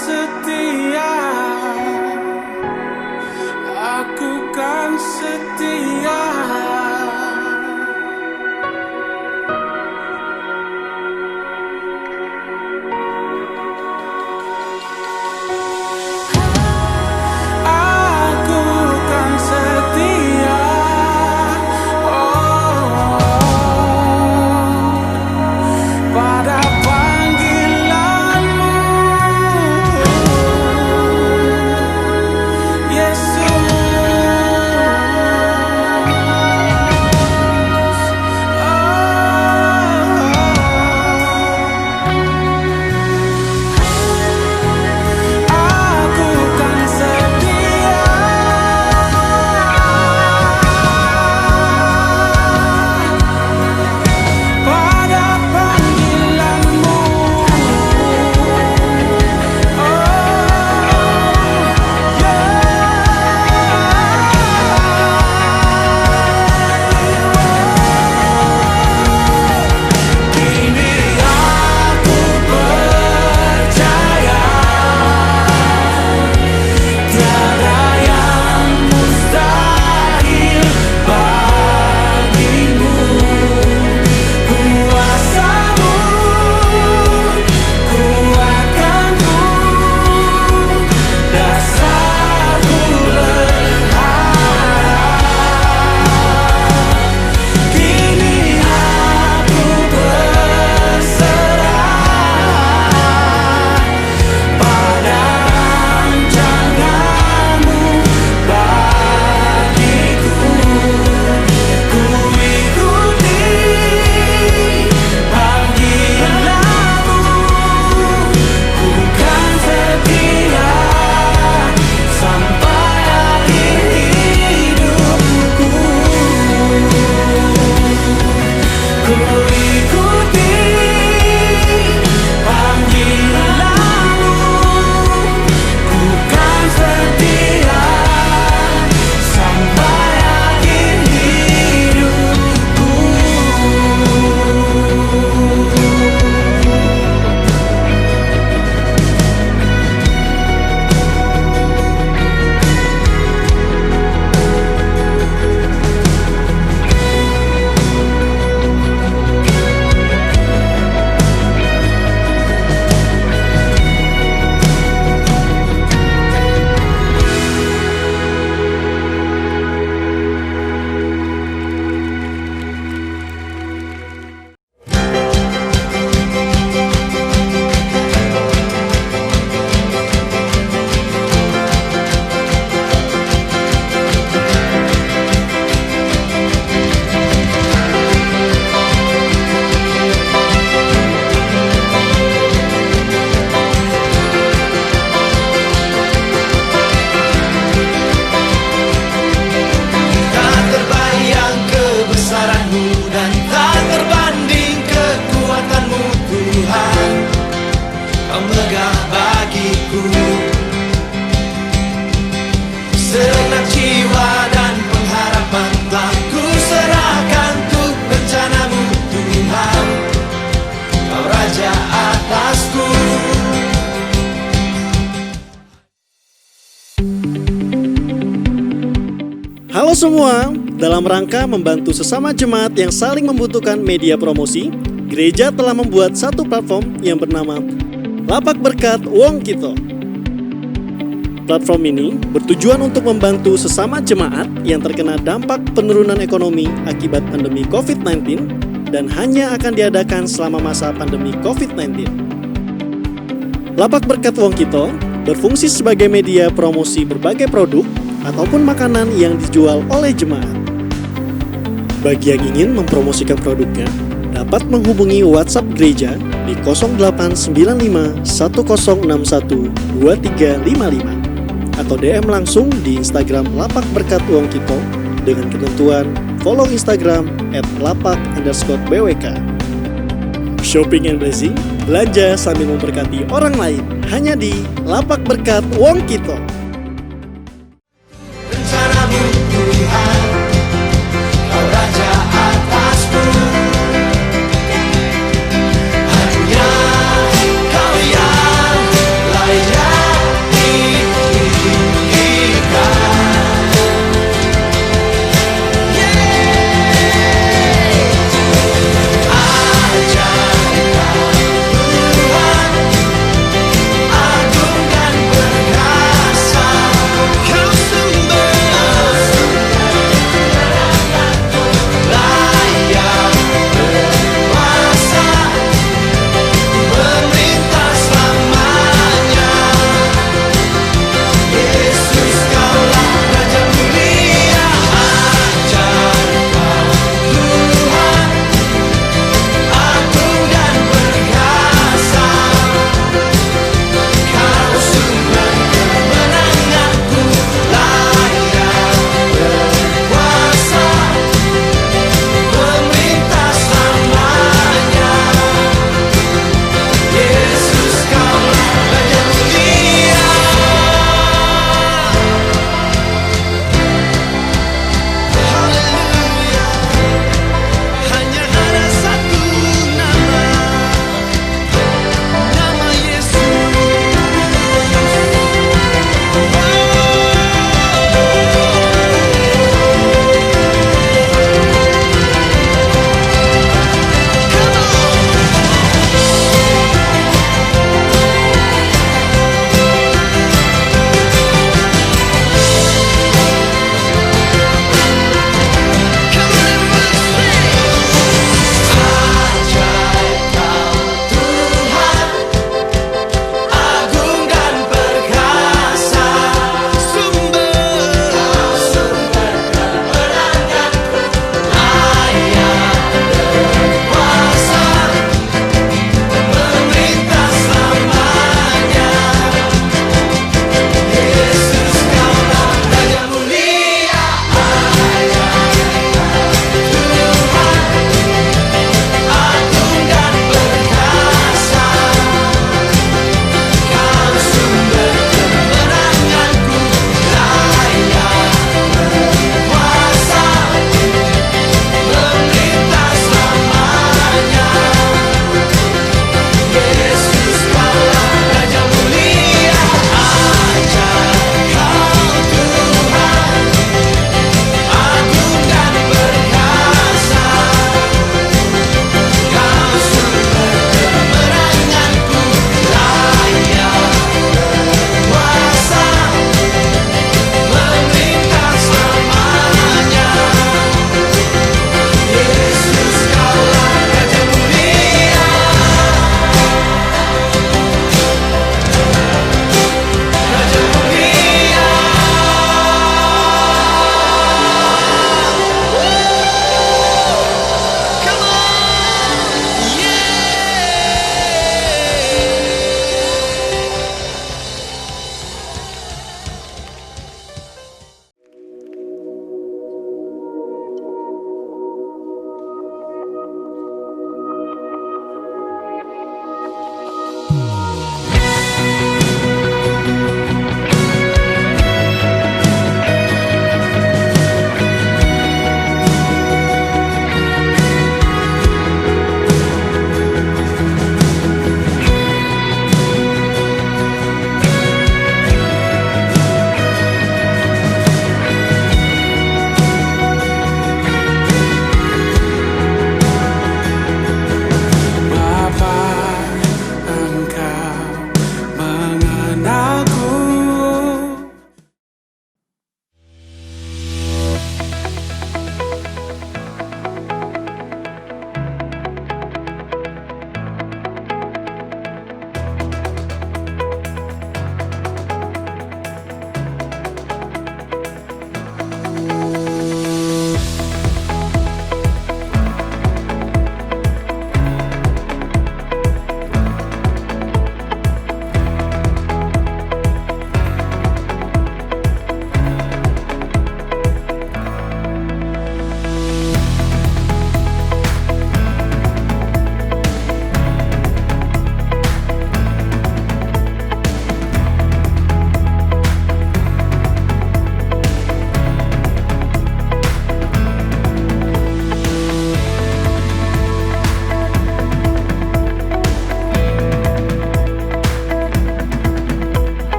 setia, aku kan setia. Aku kan setia, oh, pada panggilanmu, Yesus. Aku kan setia pada panggilanmu, kini aku percaya tiada yang mustahil bagimu. Kuasamu, kuatkanku, dasarku berharap. Kini aku berserah pada rancanganmu bagiku. Ku ikuti panggilanmu, ku kan setia sampai akhir hidupku. Ku ikuti panggilanmu, ku kan setia sampai akhir hidupku. Tak terbayang kebesaranmu dan tak terbanding kekuatanmu, Tuhan. Kau megah bagiku segenap jiwa dan pengharapan telah ku serahkan untuk rencanamu, Tuhan. Kau Raja atasku. Halo semua, dalam rangka membantu sesama jemaat yang saling membutuhkan media promosi, gereja telah membuat satu platform yang bernama Lapak Berkat Wong Kito. Platform ini bertujuan untuk membantu sesama jemaat yang terkena dampak penurunan ekonomi akibat pandemi COVID-19 dan hanya akan diadakan selama masa pandemi COVID-19. Lapak Berkat Wong Kito berfungsi sebagai media promosi berbagai produk ataupun makanan yang dijual oleh jemaat. Bagi yang ingin mempromosikan produknya, dapat menghubungi WhatsApp gereja di 0895 1061 2355 atau DM langsung di Instagram Lapak Berkat Wong Kito dengan ketentuan follow Instagram @lapak_bwk. Shopping and blessing, belanja sambil memberkati orang lain, hanya di Lapak Berkat Wong Kito. Rencanamu, Tuhan, Kau Raja atasku. Hanya Kau yang layak.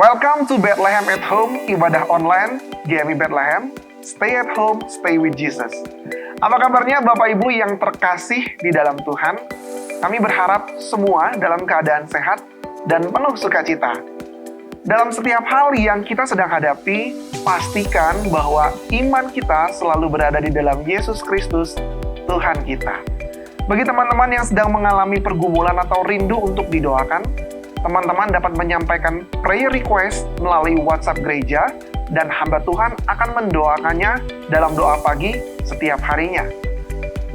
Welcome to Bethlehem at Home, ibadah online GMI Bethlehem. Stay at home, stay with Jesus. Apa kabarnya Bapak Ibu yang terkasih di dalam Tuhan? Kami berharap semua dalam keadaan sehat dan penuh sukacita. Dalam setiap hal yang kita sedang hadapi, pastikan bahwa iman kita selalu berada di dalam Yesus Kristus, Tuhan kita. Bagi teman-teman yang sedang mengalami pergumulan atau rindu untuk didoakan, teman-teman dapat menyampaikan prayer request melalui WhatsApp gereja dan hamba Tuhan akan mendoakannya dalam doa pagi setiap harinya.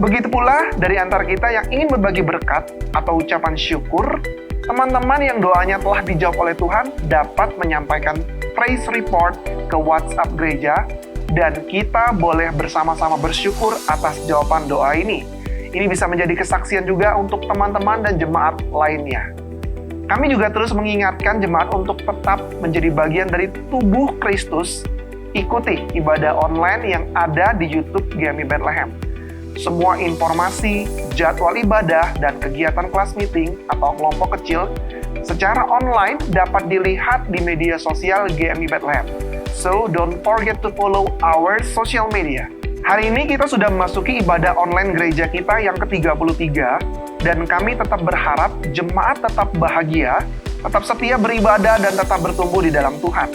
Begitu pula dari antara kita yang ingin berbagi berkat atau ucapan syukur, teman-teman yang doanya telah dijawab oleh Tuhan dapat menyampaikan praise report ke WhatsApp gereja dan kita boleh bersama-sama bersyukur atas jawaban doa ini. Ini bisa menjadi kesaksian juga untuk teman-teman dan jemaat lainnya. Kami juga terus mengingatkan jemaat untuk tetap menjadi bagian dari tubuh Kristus. Ikuti ibadah online yang ada di YouTube GMI Bethlehem. Semua informasi, jadwal ibadah, dan kegiatan kelas meeting atau kelompok kecil secara online dapat dilihat di media sosial GMI Bethlehem. So, don't forget to follow our social media. Hari ini kita sudah memasuki ibadah online gereja kita yang ke-33, dan kami tetap berharap jemaat tetap bahagia, tetap setia beribadah, dan tetap bertumbuh di dalam Tuhan.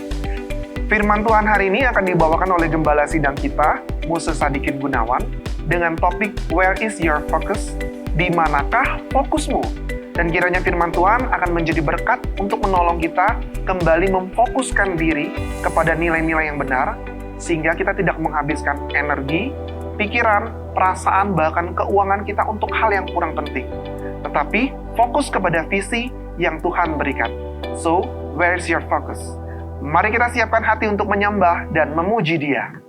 Firman Tuhan hari ini akan dibawakan oleh Gembala Sidang kita, Moses Sadikin Gunawan, dengan topik Where is your focus? Di manakah fokusmu? Dan kiranya firman Tuhan akan menjadi berkat untuk menolong kita kembali memfokuskan diri kepada nilai-nilai yang benar, sehingga kita tidak menghabiskan energi, pikiran, perasaan, bahkan keuangan kita untuk hal yang kurang penting. Tetapi fokus kepada visi yang Tuhan berikan. So, where's your focus? Mari kita siapkan hati untuk menyembah dan memuji Dia.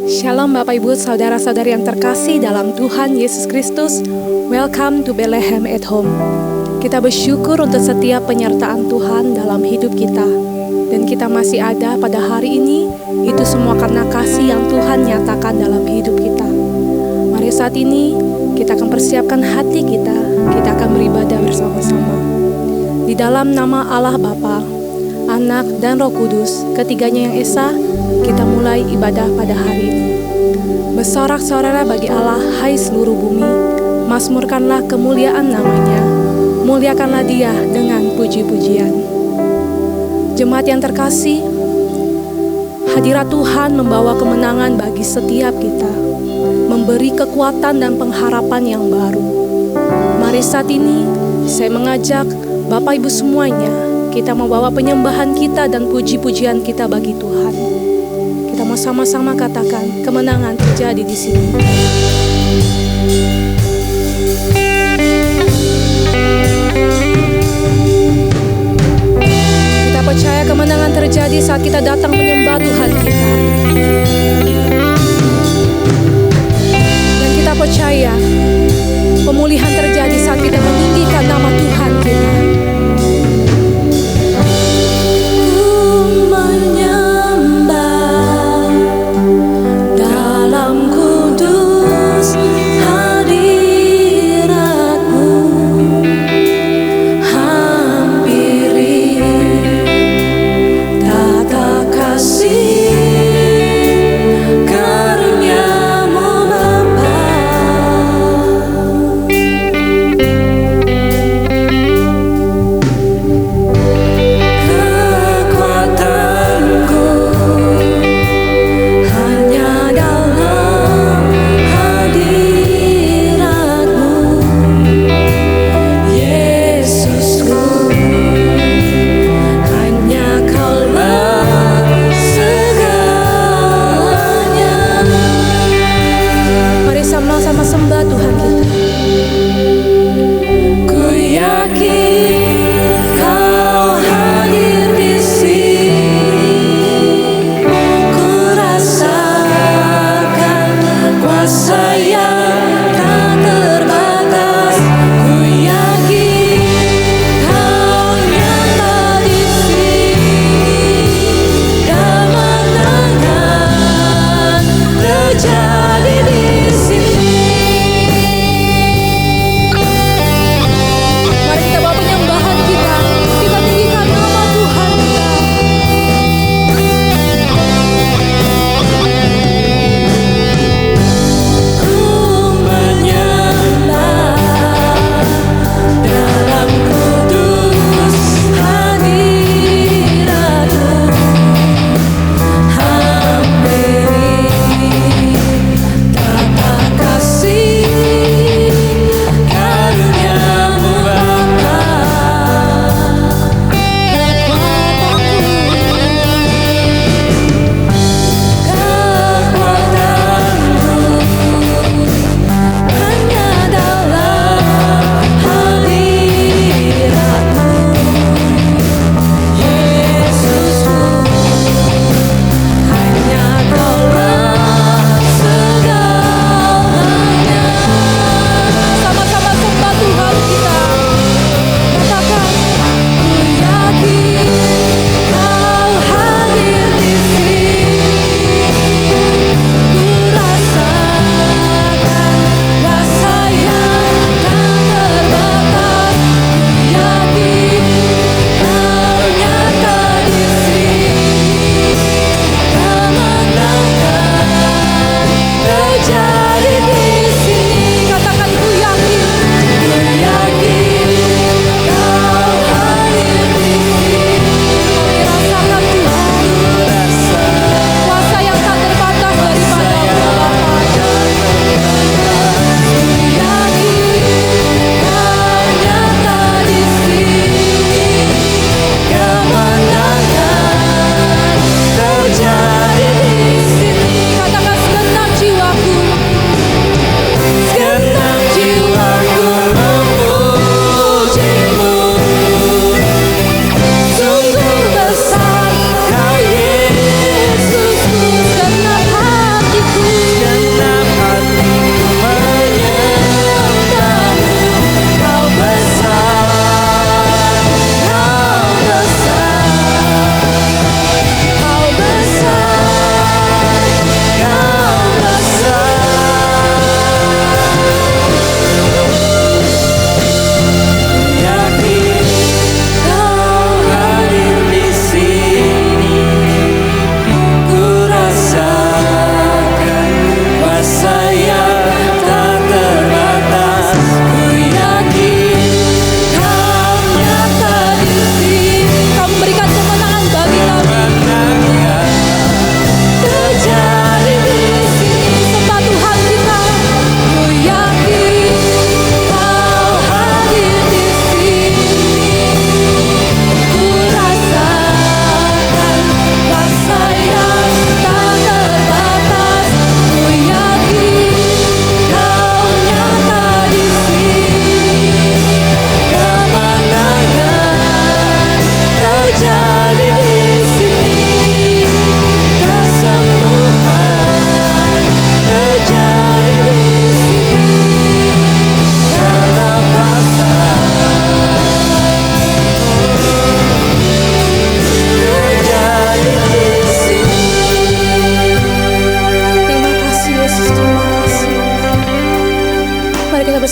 Shalom Bapak Ibu, Saudara-saudari yang terkasih dalam Tuhan Yesus Kristus. Welcome to Bethlehem at Home. Kita bersyukur untuk setiap penyertaan Tuhan dalam hidup kita. Dan kita masih ada pada hari ini, itu semua karena kasih yang Tuhan nyatakan dalam hidup kita. Mari saat ini, kita akan persiapkan hati kita akan beribadah bersama-sama. Di dalam nama Allah Bapa, Anak, dan Roh Kudus, ketiganya yang esa, kita mulai ibadah pada hari ini. Bersorak-sorai bagi Allah, hai seluruh bumi, mazmurkanlah kemuliaan namanya, muliakanlah Dia dengan puji-pujian. Jemaat yang terkasih, hadirat Tuhan membawa kemenangan bagi setiap kita, memberi kekuatan dan pengharapan yang baru. Mari saat ini, saya mengajak Bapak Ibu semuanya, kita membawa penyembahan kita dan puji-pujian kita bagi Tuhan. Kita mau sama-sama katakan, kemenangan terjadi di sini. Percaya kemenangan terjadi saat kita datang menyembah Tuhan kita. Dan kita percaya pemulihan terjadi saat kita meninggikan nama Tuhan kita.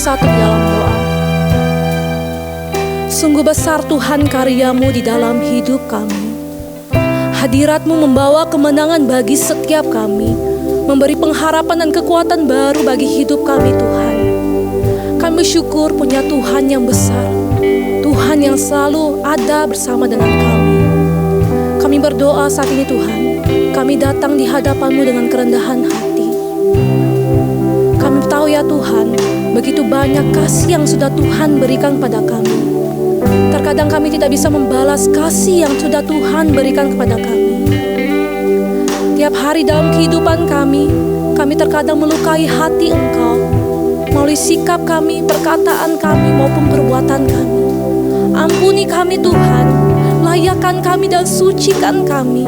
bersatu di dalam doa. Sungguh besar Tuhan karya-Mu di dalam hidup kami. Hadirat-Mu membawa kemenangan bagi setiap kami, memberi pengharapan dan kekuatan baru bagi hidup kami Tuhan. Kami bersyukur punya Tuhan yang besar, Tuhan yang selalu ada bersama dengan kami. Kami berdoa saat ini Tuhan, kami datang di hadapan-Mu dengan kerendahan hati. Kami tahu ya Tuhan, begitu banyak kasih yang sudah Tuhan berikan pada kami. Terkadang kami tidak bisa membalas kasih yang sudah Tuhan berikan kepada kami. Tiap hari dalam kehidupan kami terkadang melukai hati Engkau melalui sikap kami, perkataan kami maupun perbuatan kami. Ampuni kami Tuhan, layakkan kami dan sucikan kami.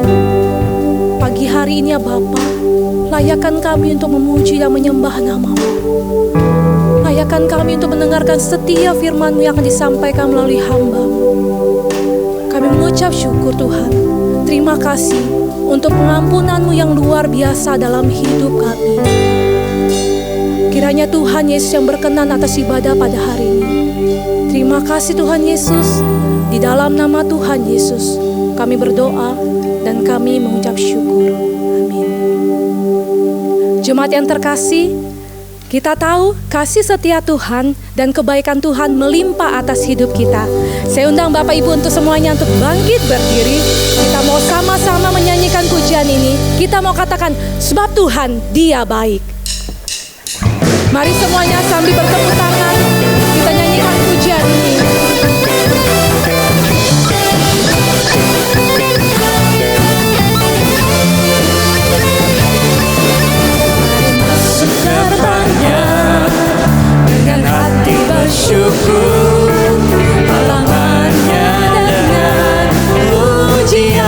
Pagi hari ini ya Bapa, layakkan kami untuk memuji dan menyembah nama-Mu. Layakkan kami untuk mendengarkan setiap firman-Mu yang akan disampaikan melalui hamba-Mu. Kami mengucap syukur Tuhan. Terima kasih untuk pengampunan-Mu yang luar biasa dalam hidup kami. Kiranya Tuhan Yesus yang berkenan atas ibadah pada hari ini. Terima kasih Tuhan Yesus. Di dalam nama Tuhan Yesus kami berdoa dan kami mengucap syukur. Amin. Jemaat yang terkasih, kita tahu kasih setia Tuhan dan kebaikan Tuhan melimpah atas hidup kita. Saya undang Bapak Ibu untuk semuanya untuk bangkit berdiri. Kita mau sama-sama menyanyikan pujian ini. Kita mau katakan, sebab Tuhan Dia baik. Mari semuanya sambil bertepuk tangan, kita nyanyikan pujian ini. Gerbangnya dengan hati bersyukur, halamannya dengan pujian,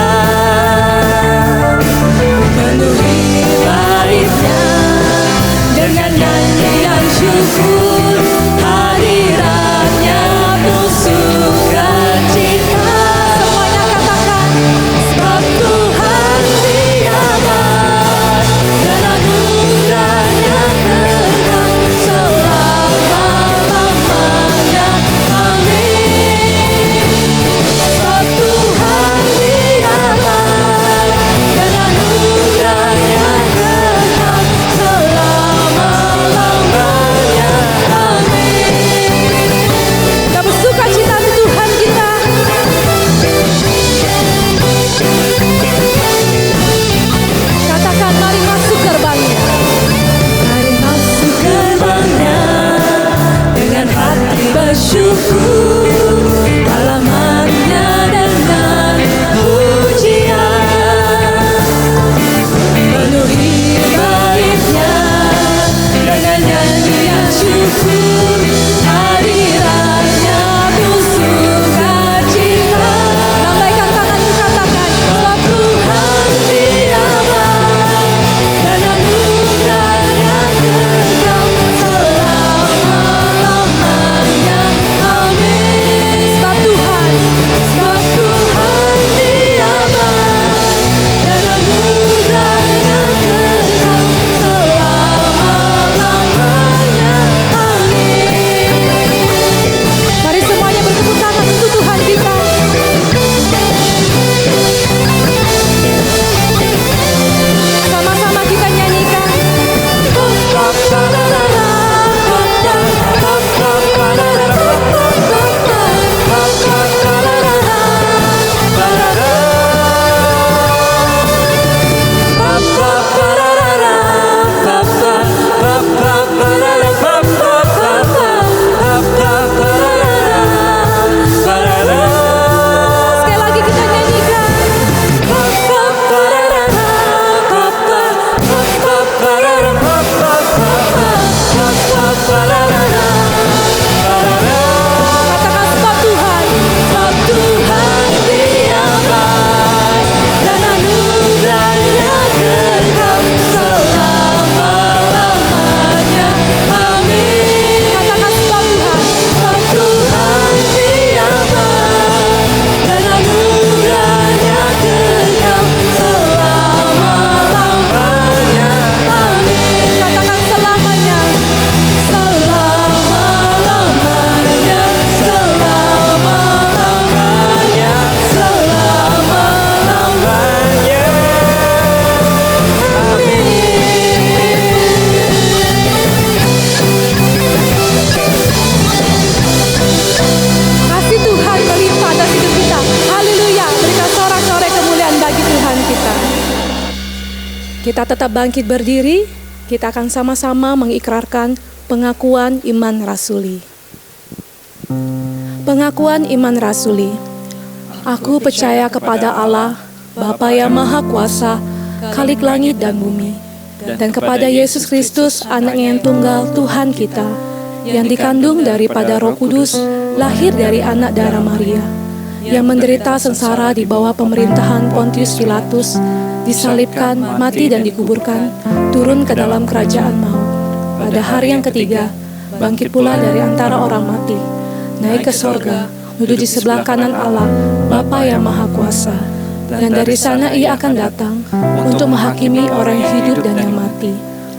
penuhi baitnya dengan nyanyian syukur, hadiratnya Kita tetap bangkit berdiri, kita akan sama-sama mengikrarkan pengakuan iman rasuli. Pengakuan iman rasuli. Aku percaya kepada Allah, Bapa yang Maha Kuasa, Khalik langit dan bumi, dan kepada Yesus Kristus, Anak-Nya yang tunggal, Tuhan kita, yang dikandung daripada Roh Kudus, lahir dari anak darah Maria, yang menderita sengsara di bawah pemerintahan Pontius Pilatus, disalibkan, mati dan dikuburkan, turun ke dalam kerajaan maut. Pada hari yang ketiga, bangkit pula dari antara orang mati, naik ke sorga, duduk di sebelah kanan Allah, Bapa yang Maha Kuasa, dan dari sana Ia akan datang untuk menghakimi orang yang hidup dan yang mati.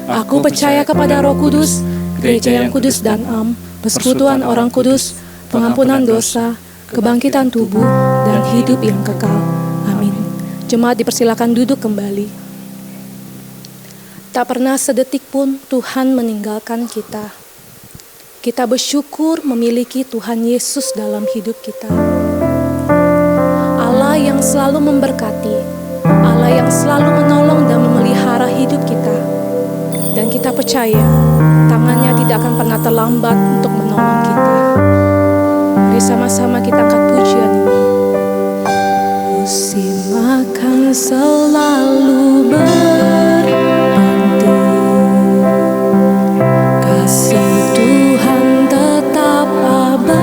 Aku percaya kepada Roh Kudus, gereja yang kudus dan am, persekutuan orang kudus, pengampunan dosa, kebangkitan tubuh, dan hidup yang kekal. Amin. Jemaat dipersilakan duduk kembali. Tak pernah sedetik pun Tuhan meninggalkan kita. Kita bersyukur memiliki Tuhan Yesus dalam hidup kita. Allah yang selalu memberkati, Allah yang selalu menolong dan memelihara hidup kita. Dan kita percaya, tangannya tidak akan pernah terlambat untuk menolong kita. Mari sama-sama kita angkat pujian ini. Musim akan selalu berbunyi, kasih Tuhan tetap abadi,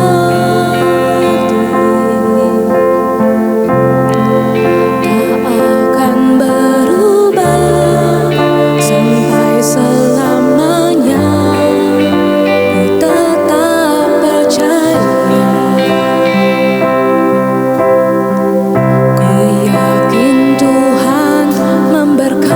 tak akan berubah sampai selamanya. Ku tetap percaya, ku yakin Tuhan memberkati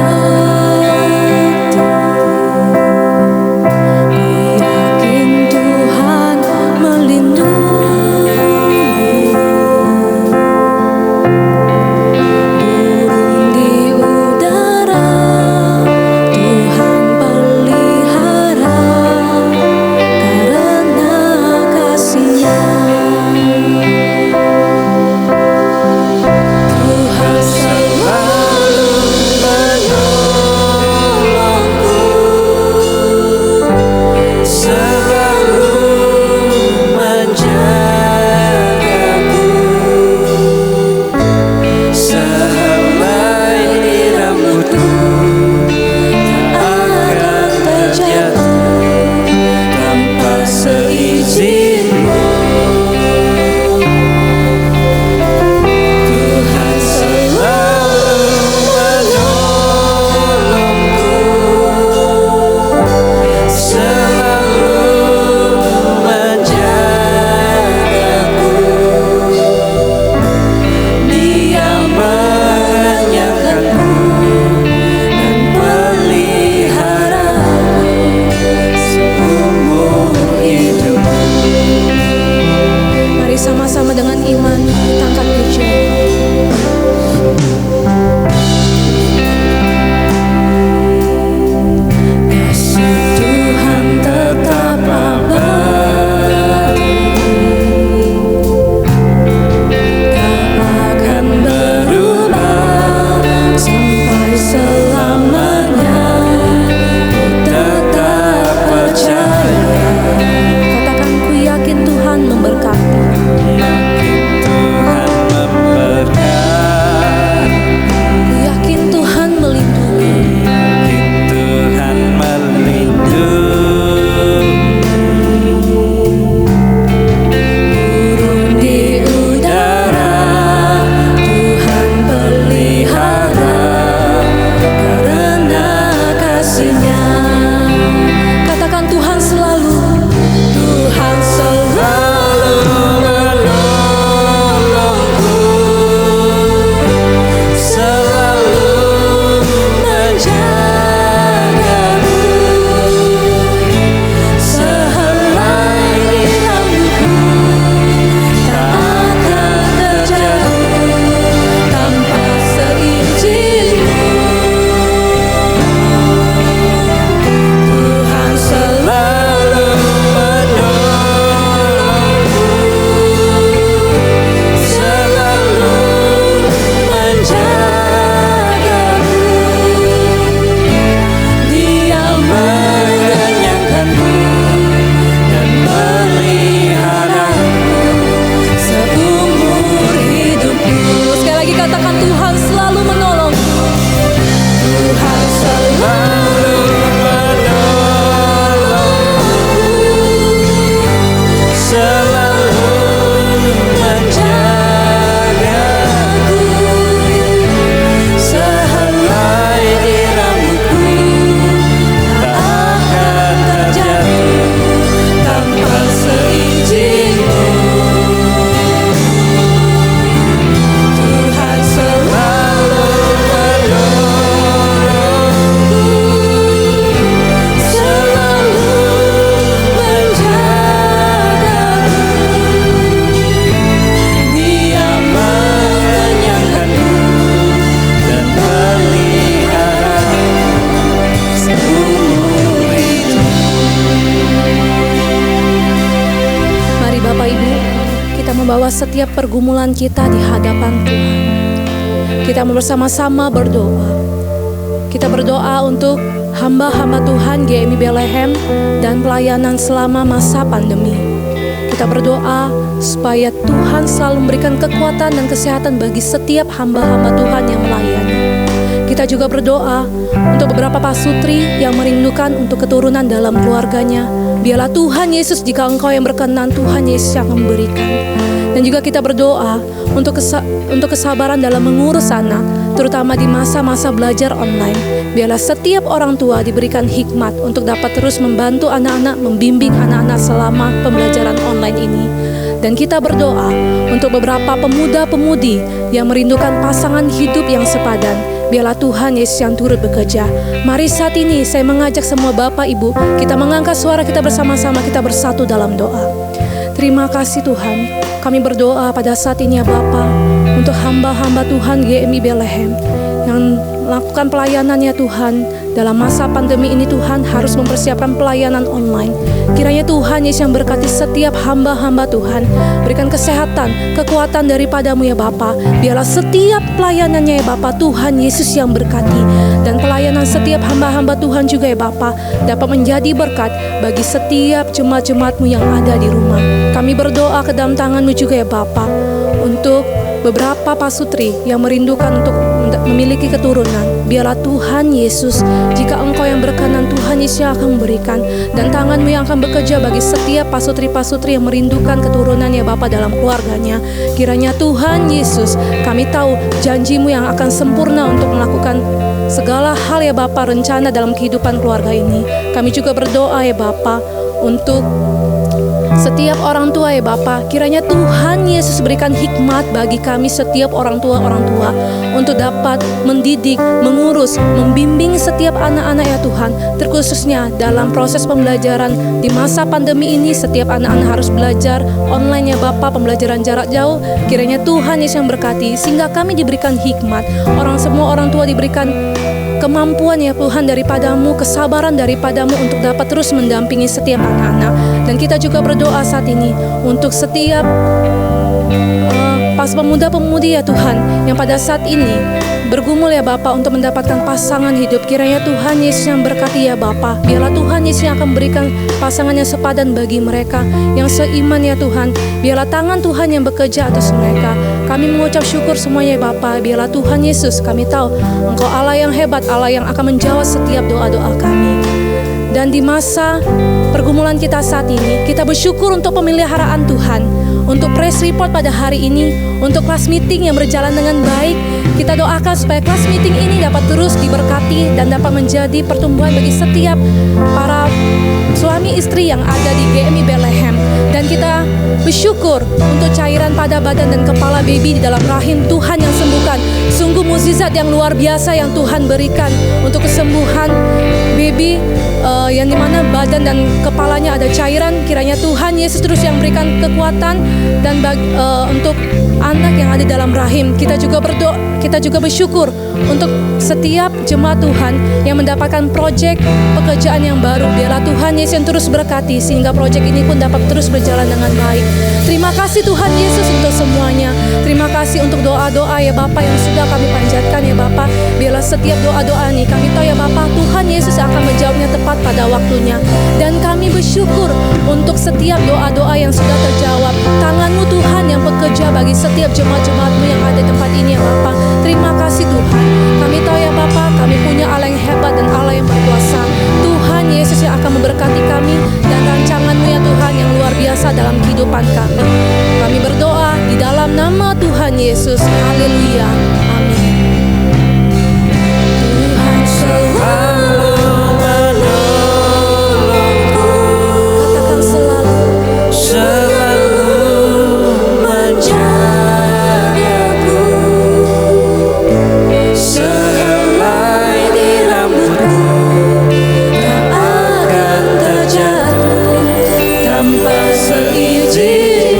setiap pergumulan kita di hadapan Tuhan. Kita mau bersama-sama berdoa. Kita berdoa untuk hamba-hamba Tuhan GMI Bethlehem dan pelayanan selama masa pandemi. Kita berdoa supaya Tuhan selalu memberikan kekuatan dan kesehatan bagi setiap hamba-hamba Tuhan yang melayani. Kita juga berdoa untuk beberapa pasutri yang merindukan untuk keturunan dalam keluarganya. Biarlah Tuhan Yesus, jika Engkau yang berkenan, Tuhan Yesus yang akan memberikan. Dan juga kita berdoa untuk kesabaran dalam mengurus anak, terutama di masa-masa belajar online. Biarlah setiap orang tua diberikan hikmat untuk dapat terus membantu anak-anak, membimbing anak-anak selama pembelajaran online ini. Dan kita berdoa untuk beberapa pemuda-pemudi yang merindukan pasangan hidup yang sepadan. Biarlah Tuhan Yesus yang turut bekerja. Mari saat ini saya mengajak semua Bapak Ibu, kita mengangkat suara kita bersama-sama, kita bersatu dalam doa. Terima kasih Tuhan, kami berdoa pada saat ini ya Bapa, untuk hamba-hamba Tuhan GMI Bethlehem yang melakukan pelayanan ya Tuhan. Dalam masa pandemi ini Tuhan harus mempersiapkan pelayanan online. Kiranya Tuhan Yesus yang berkati setiap hamba-hamba Tuhan, berikan kesehatan, kekuatan daripadamu ya Bapa. Biarlah setiap pelayanannya ya Bapa, Tuhan Yesus yang berkati. Dan pelayanan setiap hamba-hamba Tuhan juga ya Bapa, dapat menjadi berkat bagi setiap jemaat-jemaatmu yang ada di rumah. Kami berdoa ke dalam tangan-Mu juga ya Bapa, untuk beberapa pasutri yang merindukan untuk memiliki keturunan. Biarlah Tuhan Yesus, jika Engkau yang berkenan, Tuhan Yesus yang akan memberikan. Dan tangan-Mu yang akan bekerja bagi setiap pasutri-pasutri yang merindukan keturunan ya Bapa dalam keluarganya. Kiranya Tuhan Yesus, kami tahu janji-Mu yang akan sempurna untuk melakukan segala hal ya Bapa, rencana dalam kehidupan keluarga ini. Kami juga berdoa ya Bapa untuk setiap orang tua ya Bapa, kiranya Tuhan Yesus berikan hikmat bagi kami setiap orang tua untuk dapat mendidik, mengurus, membimbing setiap anak-anak ya Tuhan. Terkhususnya dalam proses pembelajaran di masa pandemi ini, setiap anak-anak harus belajar online ya Bapa, pembelajaran jarak jauh. Kiranya Tuhan Yesus yang berkati sehingga kami diberikan hikmat. Semua orang tua diberikan kemampuan ya Tuhan daripadamu, kesabaran daripadamu untuk dapat terus mendampingi setiap anak-anak. Dan kita juga berdoa saat ini untuk setiap pas pemuda-pemudi ya Tuhan yang pada saat ini bergumul ya Bapa untuk mendapatkan pasangan hidup. Kiranya Tuhan Yesus yang berkati ya Bapa. Biarlah Tuhan Yesus yang akan berikan pasangan yang sepadan bagi mereka yang seiman ya Tuhan. Biarlah tangan Tuhan yang bekerja atas mereka. Kami mengucap syukur semuanya ya Bapa. Biarlah Tuhan Yesus, kami tahu Engkau Allah yang hebat, Allah yang akan menjawab setiap doa-doa kami. Dan di masa pergumulan kita saat ini, kita bersyukur untuk pemeliharaan Tuhan, untuk press report pada hari ini, untuk kelas meeting yang berjalan dengan baik. Kita doakan supaya kelas meeting ini dapat terus diberkati dan dapat menjadi pertumbuhan bagi setiap para suami istri yang ada di GMI Bethlehem. Dan kita bersyukur untuk cairan pada badan dan kepala baby di dalam rahim Tuhan yang sembuhkan. Sungguh mukjizat yang luar biasa yang Tuhan berikan untuk kesembuhan baby, yang dimana badan dan kepalanya ada cairan. Kiranya Tuhan Yesus terus yang berikan kekuatan dan untuk anak yang ada dalam rahim. Kita juga bersyukur untuk setiap jemaat Tuhan yang mendapatkan proyek pekerjaan yang baru. Biarlah Tuhan Yesus yang terus berkati sehingga proyek ini pun dapat terus berjalan dengan baik. Terima kasih Tuhan Yesus untuk semuanya. Terima kasih untuk doa-doa ya Bapa yang sudah kami panjatkan ya Bapa. Biarlah setiap doa-doa ini kami tahu ya Bapa, Tuhan Yesus akan menjawabnya tepat pada waktunya. Dan kami bersyukur untuk setiap doa-doa yang sudah terjawab. Tangan-Mu Tuhan yang bekerja bagi setiap jemaat-jemaat-Mu yang ada di tempat ini ya Bapa. Terima kasih Tuhan. Kami tahu ya Bapa, kami punya Allah yang hebat dan Allah yang berkuasa. Tuhan Yesus yang akan memberkati kami dan rancangan-Mu ya Tuhan yang luar biasa dalam kehidupan kami. Kami berdoa di dalam nama Tuhan Yesus. Haleluya. Amin. Tuhan selalu menolongku, Katakan selalu. selalu menjagaku. Sehelai di rambutku tak akan terjatuh tanpa seizin.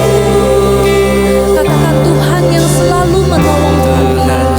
Katakan Tuhan yang selalu menolong kami. Tuhan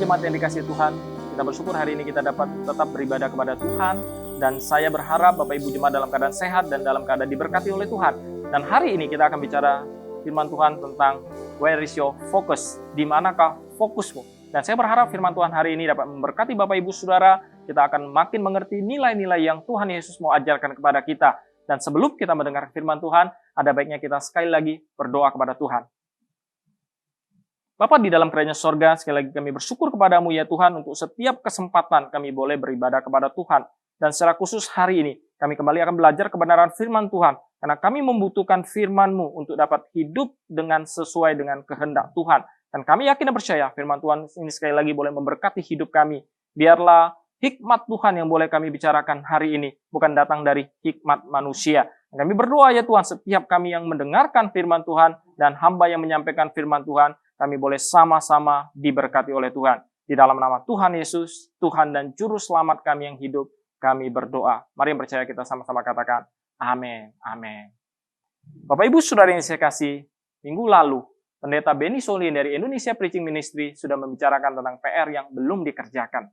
jemaat yang dikasihi Tuhan, kita bersyukur hari ini kita dapat tetap beribadah kepada Tuhan. Dan saya berharap Bapak Ibu jemaat dalam keadaan sehat dan dalam keadaan diberkati oleh Tuhan. Dan hari ini kita akan bicara firman Tuhan tentang where is your focus? Di manakah fokusmu? Dan saya berharap firman Tuhan hari ini dapat memberkati Bapak Ibu Saudara. Kita akan makin mengerti nilai-nilai yang Tuhan Yesus mau ajarkan kepada kita. Dan sebelum kita mendengar firman Tuhan, ada baiknya kita sekali lagi berdoa kepada Tuhan. Bapa di dalam kerajaan sorga, sekali lagi kami bersyukur kepadamu ya Tuhan untuk setiap kesempatan kami boleh beribadah kepada Tuhan. Dan secara khusus hari ini, kami kembali akan belajar kebenaran firman Tuhan. Karena kami membutuhkan firman-Mu untuk dapat hidup dengan sesuai dengan kehendak Tuhan. Dan kami yakin dan percaya firman Tuhan ini sekali lagi boleh memberkati hidup kami. Biarlah hikmat Tuhan yang boleh kami bicarakan hari ini bukan datang dari hikmat manusia. Dan kami berdoa ya Tuhan, setiap kami yang mendengarkan firman Tuhan dan hamba yang menyampaikan firman Tuhan, kami boleh sama-sama diberkati oleh Tuhan. Di dalam nama Tuhan Yesus, Tuhan dan Juru Selamat kami yang hidup, kami berdoa. Mari yang percaya kita sama-sama katakan, amin, amin. Bapak Ibu Saudara yang saya kasih, minggu lalu, Pendeta Benny Solin dari Indonesia Preaching Ministry sudah membicarakan tentang PR yang belum dikerjakan.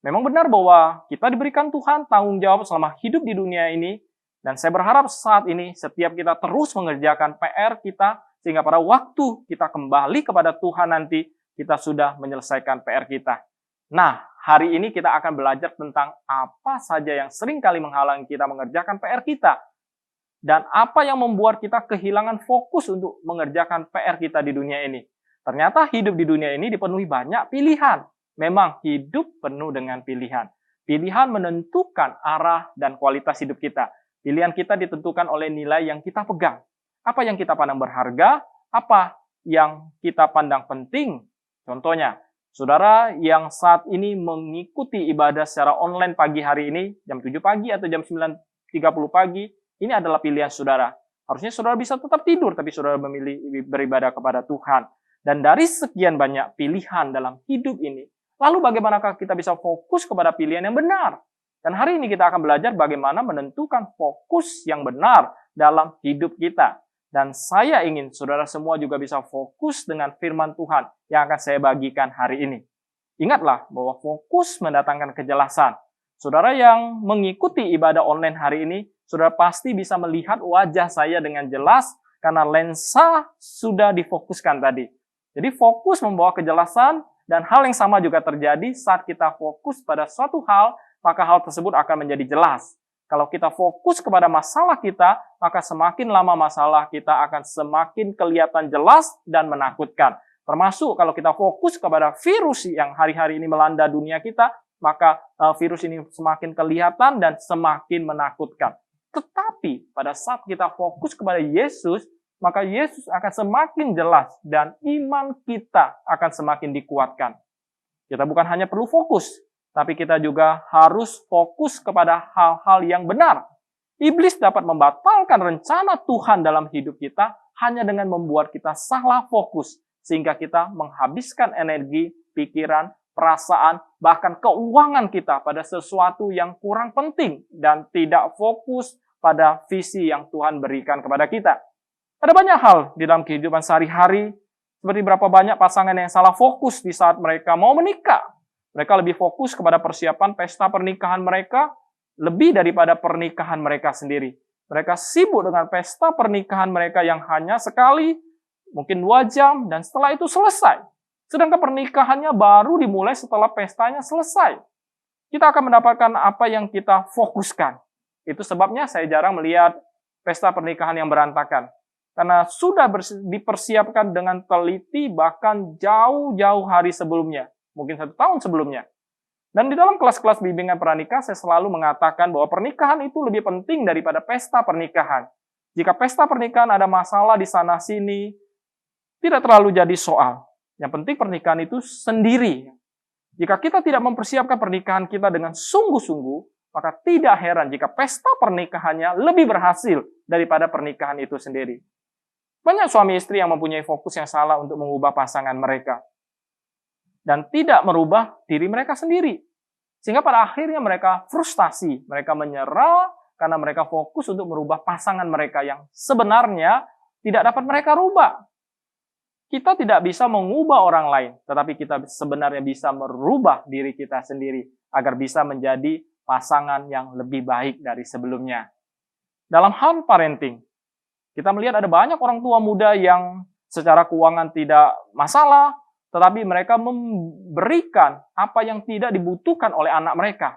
Memang benar bahwa kita diberikan Tuhan tanggung jawab selama hidup di dunia ini, dan saya berharap saat ini setiap kita terus mengerjakan PR kita, sehingga pada waktu kita kembali kepada Tuhan nanti, kita sudah menyelesaikan PR kita. Nah, hari ini kita akan belajar tentang apa saja yang sering kali menghalangi kita mengerjakan PR kita. Dan apa yang membuat kita kehilangan fokus untuk mengerjakan PR kita di dunia ini. Ternyata hidup di dunia ini dipenuhi banyak pilihan. Memang hidup penuh dengan pilihan. Pilihan menentukan arah dan kualitas hidup kita. Pilihan kita ditentukan oleh nilai yang kita pegang. Apa yang kita pandang berharga, apa yang kita pandang penting. Contohnya, saudara yang saat ini mengikuti ibadah secara online pagi hari ini, jam 7 pagi atau jam 9.30 pagi, ini adalah pilihan saudara. Harusnya saudara bisa tetap tidur, tapi saudara memilih beribadah kepada Tuhan. Dan dari sekian banyak pilihan dalam hidup ini, lalu bagaimanakah kita bisa fokus kepada pilihan yang benar? Dan hari ini kita akan belajar bagaimana menentukan fokus yang benar dalam hidup kita. Dan saya ingin saudara semua juga bisa fokus dengan firman Tuhan yang akan saya bagikan hari ini. Ingatlah bahwa fokus mendatangkan kejelasan. Saudara yang mengikuti ibadah online hari ini, saudara pasti bisa melihat wajah saya dengan jelas karena lensa sudah difokuskan tadi. Jadi fokus membawa kejelasan dan hal yang sama juga terjadi saat kita fokus pada suatu hal, maka hal tersebut akan menjadi jelas. Kalau kita fokus kepada masalah kita, maka semakin lama masalah kita akan semakin kelihatan jelas dan menakutkan. Termasuk kalau kita fokus kepada virus yang hari-hari ini melanda dunia kita, maka virus ini semakin kelihatan dan semakin menakutkan. Tetapi pada saat kita fokus kepada Yesus, maka Yesus akan semakin jelas dan iman kita akan semakin dikuatkan. Kita bukan hanya perlu fokus, tapi kita juga harus fokus kepada hal-hal yang benar. Iblis dapat membatalkan rencana Tuhan dalam hidup kita hanya dengan membuat kita salah fokus, sehingga kita menghabiskan energi, pikiran, perasaan, bahkan keuangan kita pada sesuatu yang kurang penting dan tidak fokus pada visi yang Tuhan berikan kepada kita. Ada banyak hal di dalam kehidupan sehari-hari, seperti berapa banyak pasangan yang salah fokus di saat mereka mau menikah. Mereka lebih fokus kepada persiapan pesta pernikahan mereka lebih daripada pernikahan mereka sendiri. Mereka sibuk dengan pesta pernikahan mereka yang hanya sekali, mungkin 2 jam, dan setelah itu selesai. Sedangkan pernikahannya baru dimulai setelah pestanya selesai. Kita akan mendapatkan apa yang kita fokuskan. Itu sebabnya saya jarang melihat pesta pernikahan yang berantakan. Karena sudah dipersiapkan dengan teliti bahkan jauh-jauh hari sebelumnya. Mungkin 1 tahun sebelumnya. Dan di dalam kelas-kelas bimbingan pranikah, saya selalu mengatakan bahwa pernikahan itu lebih penting daripada pesta pernikahan. Jika pesta pernikahan ada masalah di sana-sini, tidak terlalu jadi soal. Yang penting pernikahan itu sendiri. Jika kita tidak mempersiapkan pernikahan kita dengan sungguh-sungguh, maka tidak heran jika pesta pernikahannya lebih berhasil daripada pernikahan itu sendiri. Banyak suami istri yang mempunyai fokus yang salah untuk mengubah pasangan mereka. Dan tidak merubah diri mereka sendiri. Sehingga pada akhirnya mereka frustasi, mereka menyerah karena mereka fokus untuk merubah pasangan mereka yang sebenarnya tidak dapat mereka rubah. kita tidak bisa mengubah orang lain, tetapi kita sebenarnya bisa merubah diri kita sendiri agar bisa menjadi pasangan yang lebih baik dari sebelumnya. Dalam hal parenting, kita melihat ada banyak orang tua muda yang secara keuangan tidak masalah, tetapi mereka memberikan apa yang tidak dibutuhkan oleh anak mereka.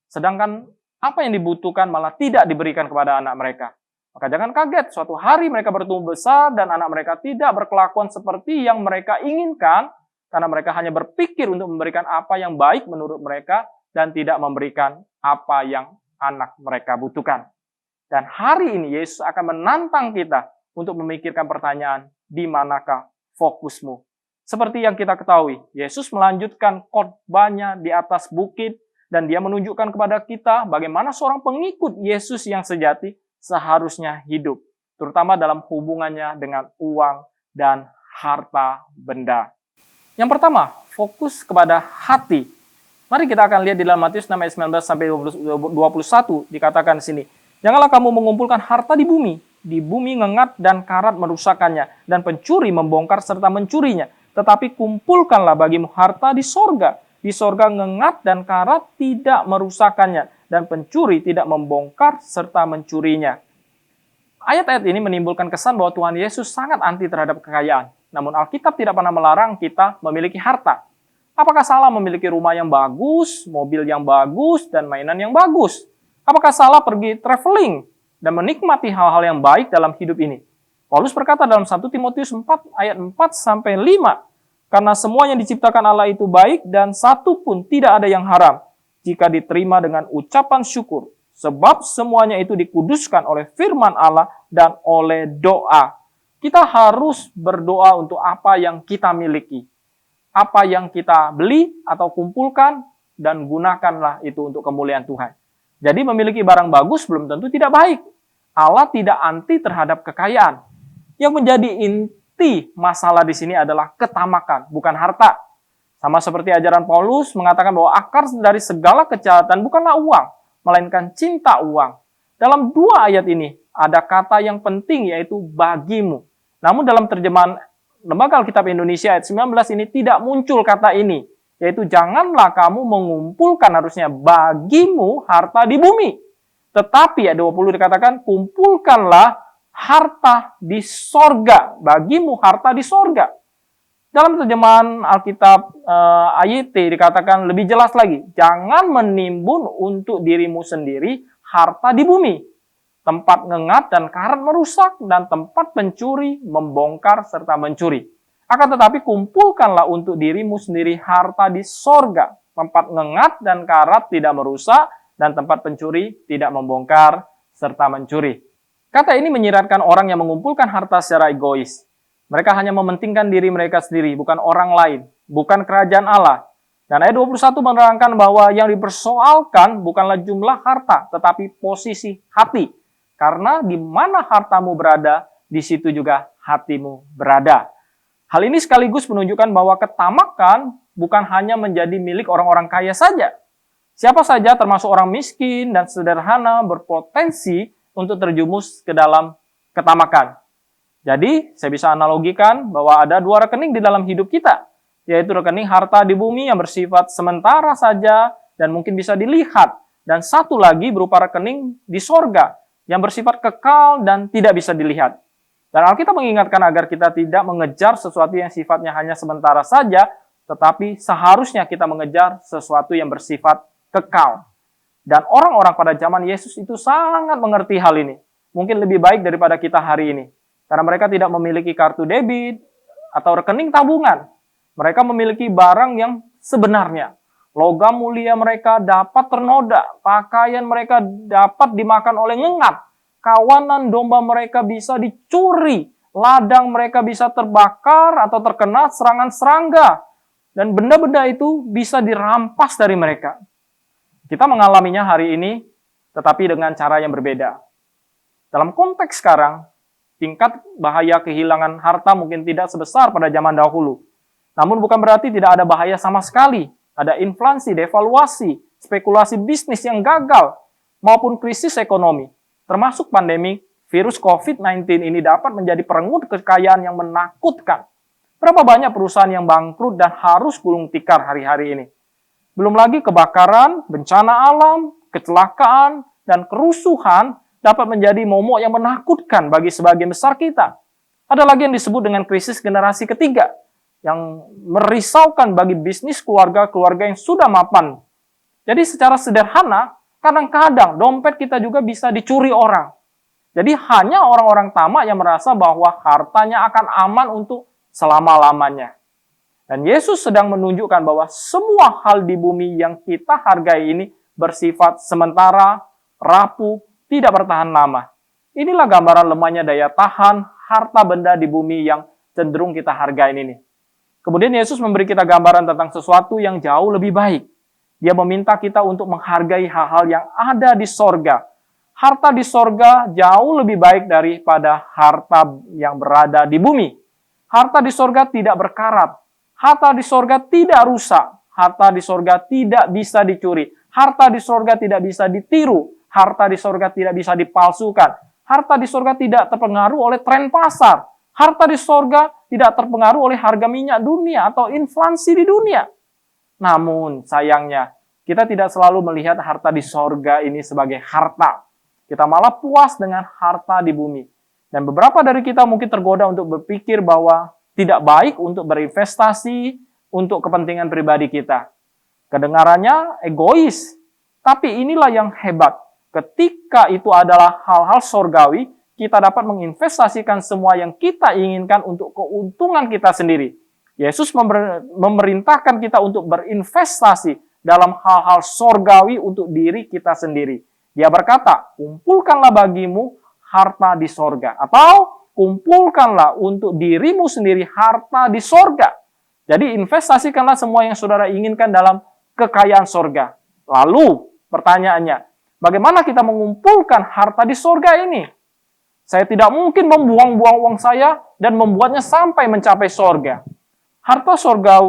Sedangkan apa yang dibutuhkan malah tidak diberikan kepada anak mereka. Maka jangan kaget, suatu hari mereka bertumbuh besar dan anak mereka tidak berkelakuan seperti yang mereka inginkan, karena mereka hanya berpikir untuk memberikan apa yang baik menurut mereka dan tidak memberikan apa yang anak mereka butuhkan. Dan hari ini Yesus akan menantang kita untuk memikirkan pertanyaan, di manakah fokusmu? Seperti yang kita ketahui, Yesus melanjutkan khotbahnya di atas bukit dan dia menunjukkan kepada kita bagaimana seorang pengikut Yesus yang sejati seharusnya hidup, terutama dalam hubungannya dengan uang dan harta benda. Yang pertama, fokus kepada hati. Mari kita akan lihat di dalam Matius 6 ayat 19 sampai 21 dikatakan di sini, janganlah kamu mengumpulkan harta di bumi ngengat dan karat merusakkannya, dan pencuri membongkar serta mencurinya. Tetapi kumpulkanlah bagimu harta di sorga. Di sorga ngengat dan karat tidak merusakkannya, dan pencuri tidak membongkar serta mencurinya. Ayat-ayat ini menimbulkan kesan bahwa Tuhan Yesus sangat anti terhadap kekayaan. Namun Alkitab tidak pernah melarang kita memiliki harta. Apakah salah memiliki rumah yang bagus, mobil yang bagus, dan mainan yang bagus? Apakah salah pergi traveling dan menikmati hal-hal yang baik dalam hidup ini? Paulus berkata dalam 1 Timotius 4 ayat 4-5, karena semua yang diciptakan Allah itu baik dan satu pun tidak ada yang haram jika diterima dengan ucapan syukur, sebab semuanya itu dikuduskan oleh firman Allah dan oleh doa. Kita harus berdoa untuk apa yang kita miliki, apa yang kita beli atau kumpulkan, dan gunakanlah itu untuk kemuliaan Tuhan. Jadi memiliki barang bagus belum tentu tidak baik. Allah tidak anti terhadap kekayaan. Yang menjadi inti masalah di sini adalah ketamakan, bukan harta. Sama seperti ajaran Paulus mengatakan bahwa akar dari segala kejahatan bukanlah uang, melainkan cinta uang. Dalam dua ayat ini ada kata yang penting, yaitu bagimu. Namun dalam terjemahan Lembaga Alkitab Indonesia ayat 19 ini tidak muncul kata ini, yaitu janganlah kamu mengumpulkan, harusnya bagimu harta di bumi. Tetapi ayat 20 dikatakan kumpulkanlah harta di sorga, bagimu harta di sorga. Dalam terjemahan Alkitab AYT dikatakan lebih jelas lagi, jangan menimbun untuk dirimu sendiri harta di bumi, tempat ngengat dan karat merusak, dan tempat pencuri membongkar serta mencuri. Akan tetapi kumpulkanlah untuk dirimu sendiri harta di sorga, tempat ngengat dan karat tidak merusak, dan tempat pencuri tidak membongkar serta mencuri. Kata ini menyiratkan orang yang mengumpulkan harta secara egois. Mereka hanya mementingkan diri mereka sendiri, bukan orang lain, bukan kerajaan Allah. Dan ayat 21 menerangkan bahwa yang dipersoalkan bukanlah jumlah harta, tetapi posisi hati. Karena di mana hartamu berada, di situ juga hatimu berada. Hal ini sekaligus menunjukkan bahwa ketamakan bukan hanya menjadi milik orang-orang kaya saja. Siapa saja termasuk orang miskin dan sederhana berpotensi untuk terjumus ke dalam ketamakan. Jadi, saya bisa analogikan bahwa ada dua rekening di dalam hidup kita, yaitu rekening harta di bumi yang bersifat sementara saja dan mungkin bisa dilihat, dan satu lagi berupa rekening di sorga yang bersifat kekal dan tidak bisa dilihat. Dan Alkitab mengingatkan agar kita tidak mengejar sesuatu yang sifatnya hanya sementara saja, tetapi seharusnya kita mengejar sesuatu yang bersifat kekal. Dan orang-orang pada zaman Yesus itu sangat mengerti hal ini. Mungkin lebih baik daripada kita hari ini. Karena mereka tidak memiliki kartu debit atau rekening tabungan. Mereka memiliki barang yang sebenarnya. Logam mulia mereka dapat ternoda. Pakaian mereka dapat dimakan oleh ngengat. Kawanan domba mereka bisa dicuri. Ladang mereka bisa terbakar atau terkena serangan serangga. Dan benda-benda itu bisa dirampas dari mereka. Kita mengalaminya hari ini, tetapi dengan cara yang berbeda. Dalam konteks sekarang, tingkat bahaya kehilangan harta mungkin tidak sebesar pada zaman dahulu. Namun bukan berarti tidak ada bahaya sama sekali. Ada inflasi, devaluasi, spekulasi bisnis yang gagal, maupun krisis ekonomi. Termasuk pandemi virus COVID-19 ini dapat menjadi perenggut kekayaan yang menakutkan. Berapa banyak perusahaan yang bangkrut dan harus gulung tikar hari-hari ini. Belum lagi kebakaran, bencana alam, kecelakaan, dan kerusuhan dapat menjadi momok yang menakutkan bagi sebagian besar kita. Ada lagi yang disebut dengan krisis generasi ketiga, yang merisaukan bagi bisnis keluarga-keluarga yang sudah mapan. Jadi secara sederhana, kadang-kadang dompet kita juga bisa dicuri orang. Jadi hanya orang-orang tamak yang merasa bahwa hartanya akan aman untuk selama-lamanya. Dan Yesus sedang menunjukkan bahwa semua hal di bumi yang kita hargai ini bersifat sementara, rapuh, tidak bertahan lama. Inilah gambaran lemahnya daya tahan harta benda di bumi yang cenderung kita hargai ini. Kemudian Yesus memberi kita gambaran tentang sesuatu yang jauh lebih baik. Dia meminta kita untuk menghargai hal-hal yang ada di sorga. Harta di sorga jauh lebih baik daripada harta yang berada di bumi. Harta di sorga tidak berkarat. Harta di sorga tidak rusak. Harta di sorga tidak bisa dicuri. Harta di sorga tidak bisa ditiru. Harta di sorga tidak bisa dipalsukan. Harta di sorga tidak terpengaruh oleh tren pasar. Harta di sorga tidak terpengaruh oleh harga minyak dunia atau inflasi di dunia. Namun sayangnya, kita tidak selalu melihat harta di sorga ini sebagai harta. Kita malah puas dengan harta di bumi. Dan beberapa dari kita mungkin tergoda untuk berpikir bahwa tidak baik untuk berinvestasi untuk kepentingan pribadi kita. Kedengarannya egois, tapi inilah yang hebat. Ketika itu adalah hal-hal sorgawi, kita dapat menginvestasikan semua yang kita inginkan untuk keuntungan kita sendiri. Yesus memerintahkan kita untuk berinvestasi dalam hal-hal sorgawi untuk diri kita sendiri. Dia berkata, kumpulkanlah bagimu harta di sorga. Atau kumpulkanlah untuk dirimu sendiri harta di sorga. Jadi investasikanlah semua yang saudara inginkan dalam kekayaan sorga. Lalu pertanyaannya, bagaimana kita mengumpulkan harta di sorga ini? Saya tidak mungkin membuang-buang uang saya dan membuatnya sampai mencapai sorga. Harta sorga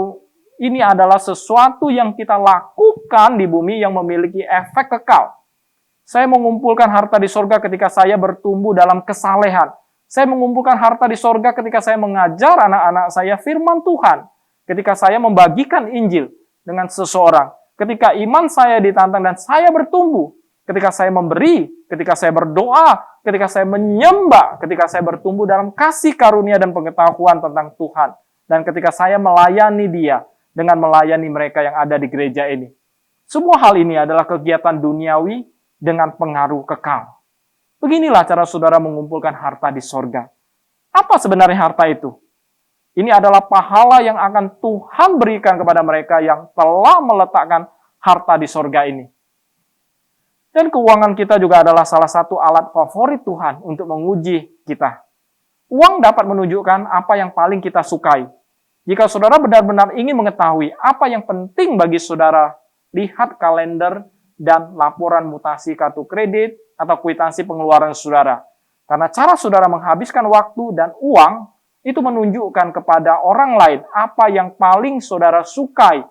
ini adalah sesuatu yang kita lakukan di bumi yang memiliki efek kekal. Saya mengumpulkan harta di sorga ketika saya bertumbuh dalam kesalehan. Saya mengumpulkan harta di sorga ketika saya mengajar anak-anak saya firman Tuhan. Ketika saya membagikan Injil dengan seseorang. Ketika iman saya ditantang dan saya bertumbuh. Ketika saya memberi, ketika saya berdoa, ketika saya menyembah, ketika saya bertumbuh dalam kasih karunia dan pengetahuan tentang Tuhan. Dan ketika saya melayani Dia dengan melayani mereka yang ada di gereja ini. Semua hal ini adalah kegiatan duniawi dengan pengaruh kekal. Beginilah cara saudara mengumpulkan harta di sorga. Apa sebenarnya harta itu? Ini adalah pahala yang akan Tuhan berikan kepada mereka yang telah meletakkan harta di sorga ini. Dan keuangan kita juga adalah salah satu alat favorit Tuhan untuk menguji kita. Uang dapat menunjukkan apa yang paling kita sukai. Jika saudara benar-benar ingin mengetahui apa yang penting bagi saudara, lihat kalender dan laporan mutasi kartu kredit atau kwitansi pengeluaran saudara. Karena cara saudara menghabiskan waktu dan uang itu menunjukkan kepada orang lain apa yang paling saudara sukai.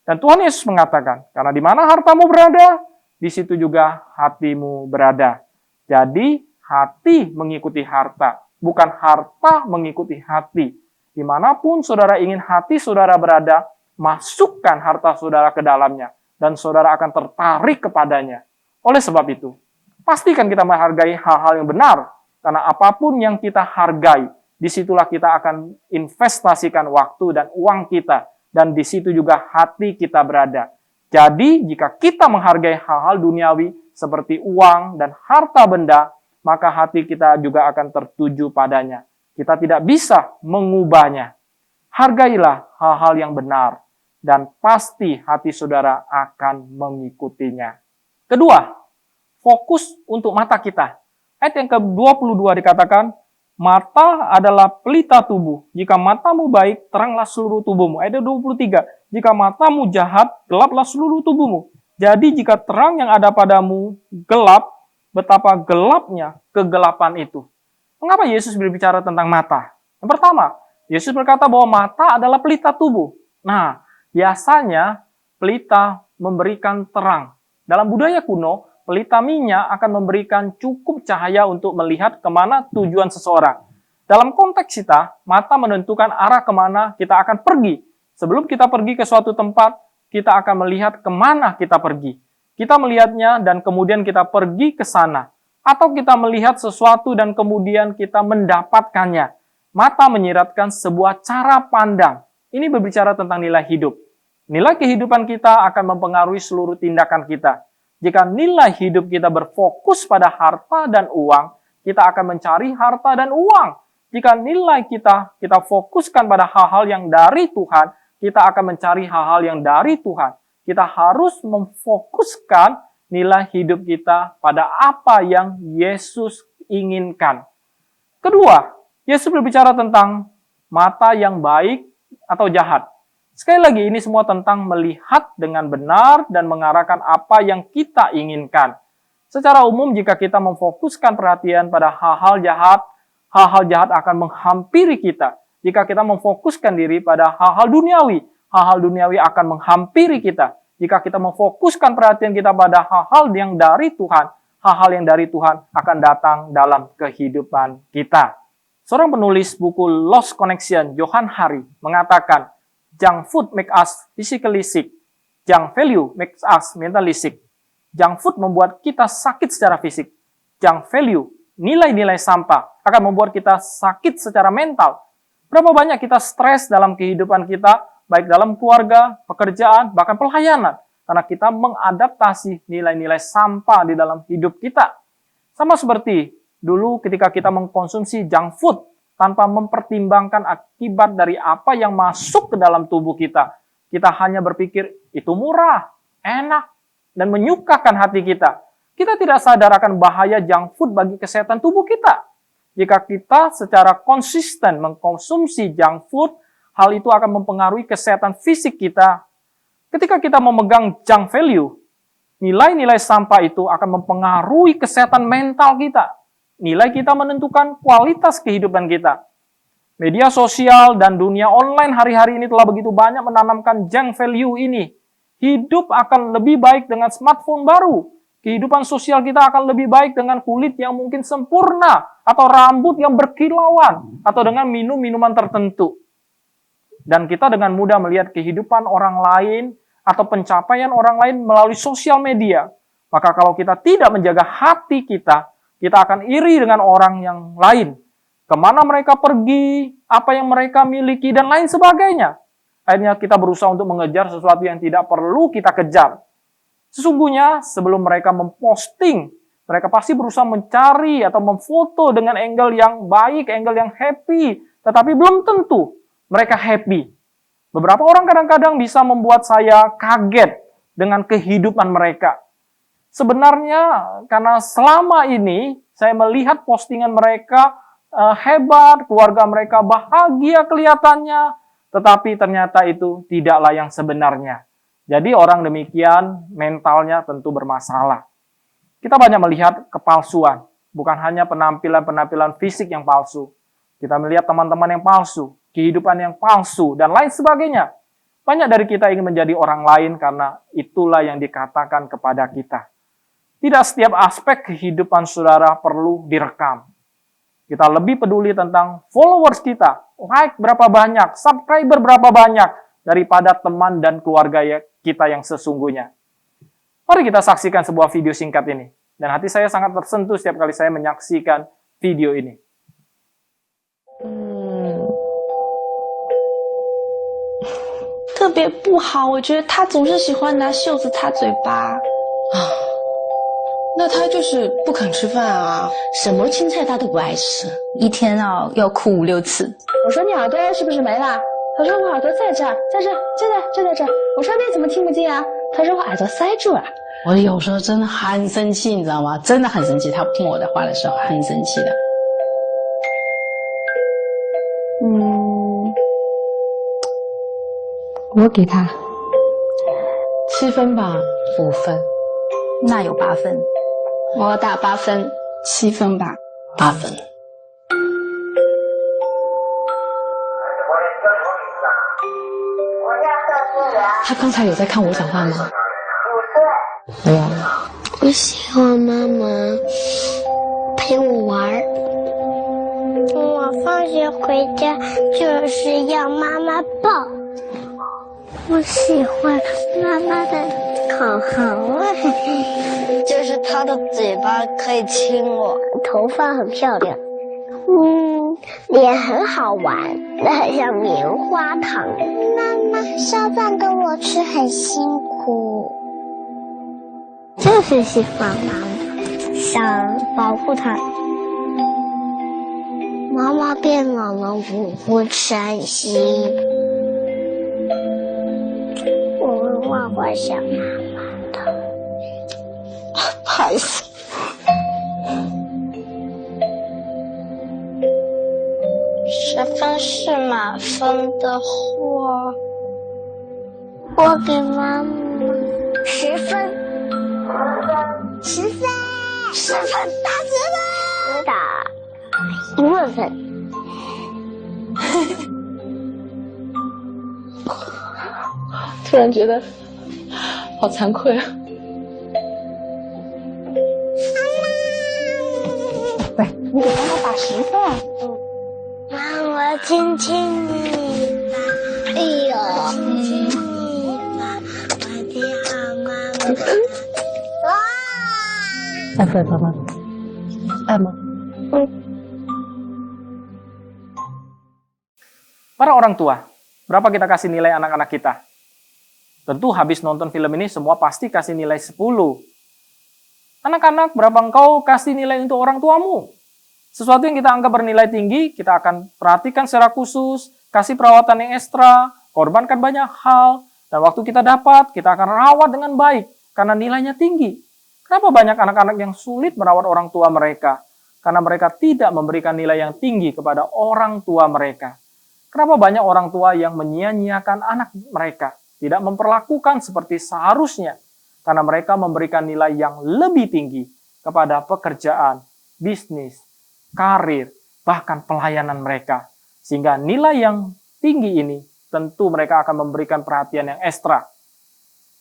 Dan Tuhan Yesus mengatakan, karena di mana hartamu berada, di situ juga hatimu berada. Jadi hati mengikuti harta, bukan harta mengikuti hati. Dimanapun saudara ingin hati saudara berada, masukkan harta saudara ke dalamnya. Dan saudara akan tertarik kepadanya. Oleh sebab itu, pastikan kita menghargai hal-hal yang benar. Karena apapun yang kita hargai, disitulah kita akan investasikan waktu dan uang kita. Dan di situ juga hati kita berada. Jadi, jika kita menghargai hal-hal duniawi seperti uang dan harta benda, maka hati kita juga akan tertuju padanya. Kita tidak bisa mengubahnya. Hargailah hal-hal yang benar. Dan pasti hati saudara akan mengikutinya. Kedua, fokus untuk mata kita. Ayat yang ke-22 dikatakan, mata adalah pelita tubuh. Jika matamu baik, teranglah seluruh tubuhmu. Ayat 23, jika matamu jahat, gelaplah seluruh tubuhmu. Jadi jika terang yang ada padamu gelap, betapa gelapnya kegelapan itu. Mengapa Yesus berbicara tentang mata? Yang pertama, Yesus berkata bahwa mata adalah pelita tubuh. Nah, biasanya pelita memberikan terang. Dalam budaya kuno, pelita minyak akan memberikan cukup cahaya untuk melihat kemana tujuan seseorang. Dalam konteks kita, mata menentukan arah kemana kita akan pergi. Sebelum kita pergi ke suatu tempat, kita akan melihat kemana kita pergi. Kita melihatnya dan kemudian kita pergi ke sana. Atau kita melihat sesuatu dan kemudian kita mendapatkannya. Mata menyiratkan sebuah cara pandang. Ini berbicara tentang nilai hidup. Nilai kehidupan kita akan mempengaruhi seluruh tindakan kita. Jika nilai hidup kita berfokus pada harta dan uang, kita akan mencari harta dan uang. Jika nilai kita fokuskan pada hal-hal yang dari Tuhan, kita akan mencari hal-hal yang dari Tuhan. Kita harus memfokuskan nilai hidup kita pada apa yang Yesus inginkan. Kedua, Yesus berbicara tentang mata yang baik atau jahat. Sekali lagi, ini semua tentang melihat dengan benar dan mengarahkan apa yang kita inginkan. Secara umum, jika kita memfokuskan perhatian pada hal-hal jahat akan menghampiri kita. Jika kita memfokuskan diri pada hal-hal duniawi akan menghampiri kita. Jika kita memfokuskan perhatian kita pada hal-hal yang dari Tuhan, hal-hal yang dari Tuhan akan datang dalam kehidupan kita. Seorang penulis buku Lost Connection, Johann Hari, mengatakan, junk food make us physically sick. Junk value makes us mentally sick. Junk food membuat kita sakit secara fisik. Junk value, nilai-nilai sampah, akan membuat kita sakit secara mental. Berapa banyak kita stres dalam kehidupan kita, baik dalam keluarga, pekerjaan, bahkan pelayanan. Karena kita mengadaptasi nilai-nilai sampah di dalam hidup kita. Sama seperti dulu ketika kita mengkonsumsi junk food, tanpa mempertimbangkan akibat dari apa yang masuk ke dalam tubuh kita. Kita hanya berpikir, itu murah, enak, dan menyukakan hati kita. Kita tidak sadar akan bahaya junk food bagi kesehatan tubuh kita. Jika kita secara konsisten mengkonsumsi junk food, hal itu akan mempengaruhi kesehatan fisik kita. Ketika kita memegang junk value, nilai-nilai sampah itu akan mempengaruhi kesehatan mental kita. Nilai kita menentukan kualitas kehidupan kita. Media sosial dan dunia online hari-hari ini telah begitu banyak menanamkan junk value ini. Hidup akan lebih baik dengan smartphone baru. Kehidupan sosial kita akan lebih baik dengan kulit yang mungkin sempurna, atau rambut yang berkilauan, atau dengan minum minuman tertentu. Dan kita dengan mudah melihat kehidupan orang lain atau pencapaian orang lain melalui sosial media. Maka kalau kita tidak menjaga hati kita akan iri dengan orang yang lain. Kemana mereka pergi, apa yang mereka miliki, dan lain sebagainya. Akhirnya kita berusaha untuk mengejar sesuatu yang tidak perlu kita kejar. Sesungguhnya sebelum mereka memposting, mereka pasti berusaha mencari atau memfoto dengan angle yang baik, angle yang happy. Tetapi belum tentu mereka happy. Beberapa orang kadang-kadang bisa membuat saya kaget dengan kehidupan mereka. Sebenarnya karena selama ini saya melihat postingan mereka hebat, keluarga mereka bahagia kelihatannya, tetapi ternyata itu tidaklah yang sebenarnya. Jadi orang demikian mentalnya tentu bermasalah. Kita banyak melihat kepalsuan, bukan hanya penampilan-penampilan fisik yang palsu. Kita melihat teman-teman yang palsu, kehidupan yang palsu, dan lain sebagainya. Banyak dari kita ingin menjadi orang lain karena itulah yang dikatakan kepada kita. Tidak setiap aspek kehidupan saudara perlu direkam. Kita lebih peduli tentang followers kita, like berapa banyak, subscriber berapa banyak, daripada teman dan keluarga kita yang sesungguhnya. Mari kita saksikan sebuah video singkat ini. Dan hati saya sangat tersentuh setiap kali saya menyaksikan video ini. 特别不好，我觉得他总是喜欢拿袖子擦嘴巴。那他就是不肯吃饭啊，什么青菜他都不爱吃，一天啊要哭5、6次。我说你耳朵是不是没了？他说我耳朵在这儿，在这儿，就在这儿。我说你怎么听不见啊？他说我耳朵塞住了。我有时候真的很生气，你知道吗？真的很生气，他不听我的话的时候很生气的。我给他7分吧，5分，那有8分，我打8分，7分吧，8分。他刚才有在看我讲话吗？没有。我喜欢妈妈陪我玩儿。哇，我放学回家就是要妈妈抱。我喜欢妈妈的口红，就是她的嘴巴可以亲我，头发很漂亮，脸很好玩，很像棉花糖。妈妈烧饭给我吃很辛苦，就是喜欢妈妈，想保护她。妈妈变老了，我会伤心。我会画画想妈妈的。不好意思。10分是满分的话，我给妈妈10分。10分，10分，打10分，打1万分。突然觉得好惭愧啊！喂，你给妈妈打10分。妈，我亲亲你吧。哎呦，亲亲你吧，我的好妈妈。哇！爱不爱爸妈？爱吗？Para orang tua, berapa kita kasih nilai anak-anak kita? Tentu habis nonton film ini semua pasti kasih nilai 10. Anak-anak, berapa engkau kasih nilai untuk orang tuamu? Sesuatu yang kita anggap bernilai tinggi, kita akan perhatikan secara khusus, kasih perawatan yang ekstra, korbankan banyak hal, dan waktu kita dapat, kita akan rawat dengan baik, karena nilainya tinggi. Kenapa banyak anak-anak yang sulit merawat orang tua mereka? Karena mereka tidak memberikan nilai yang tinggi kepada orang tua mereka. Kenapa banyak orang tua yang menyia-nyiakan anak mereka, tidak memperlakukan seperti seharusnya, karena mereka memberikan nilai yang lebih tinggi kepada pekerjaan, bisnis, karir, bahkan pelayanan mereka. Sehingga nilai yang tinggi ini tentu mereka akan memberikan perhatian yang ekstra.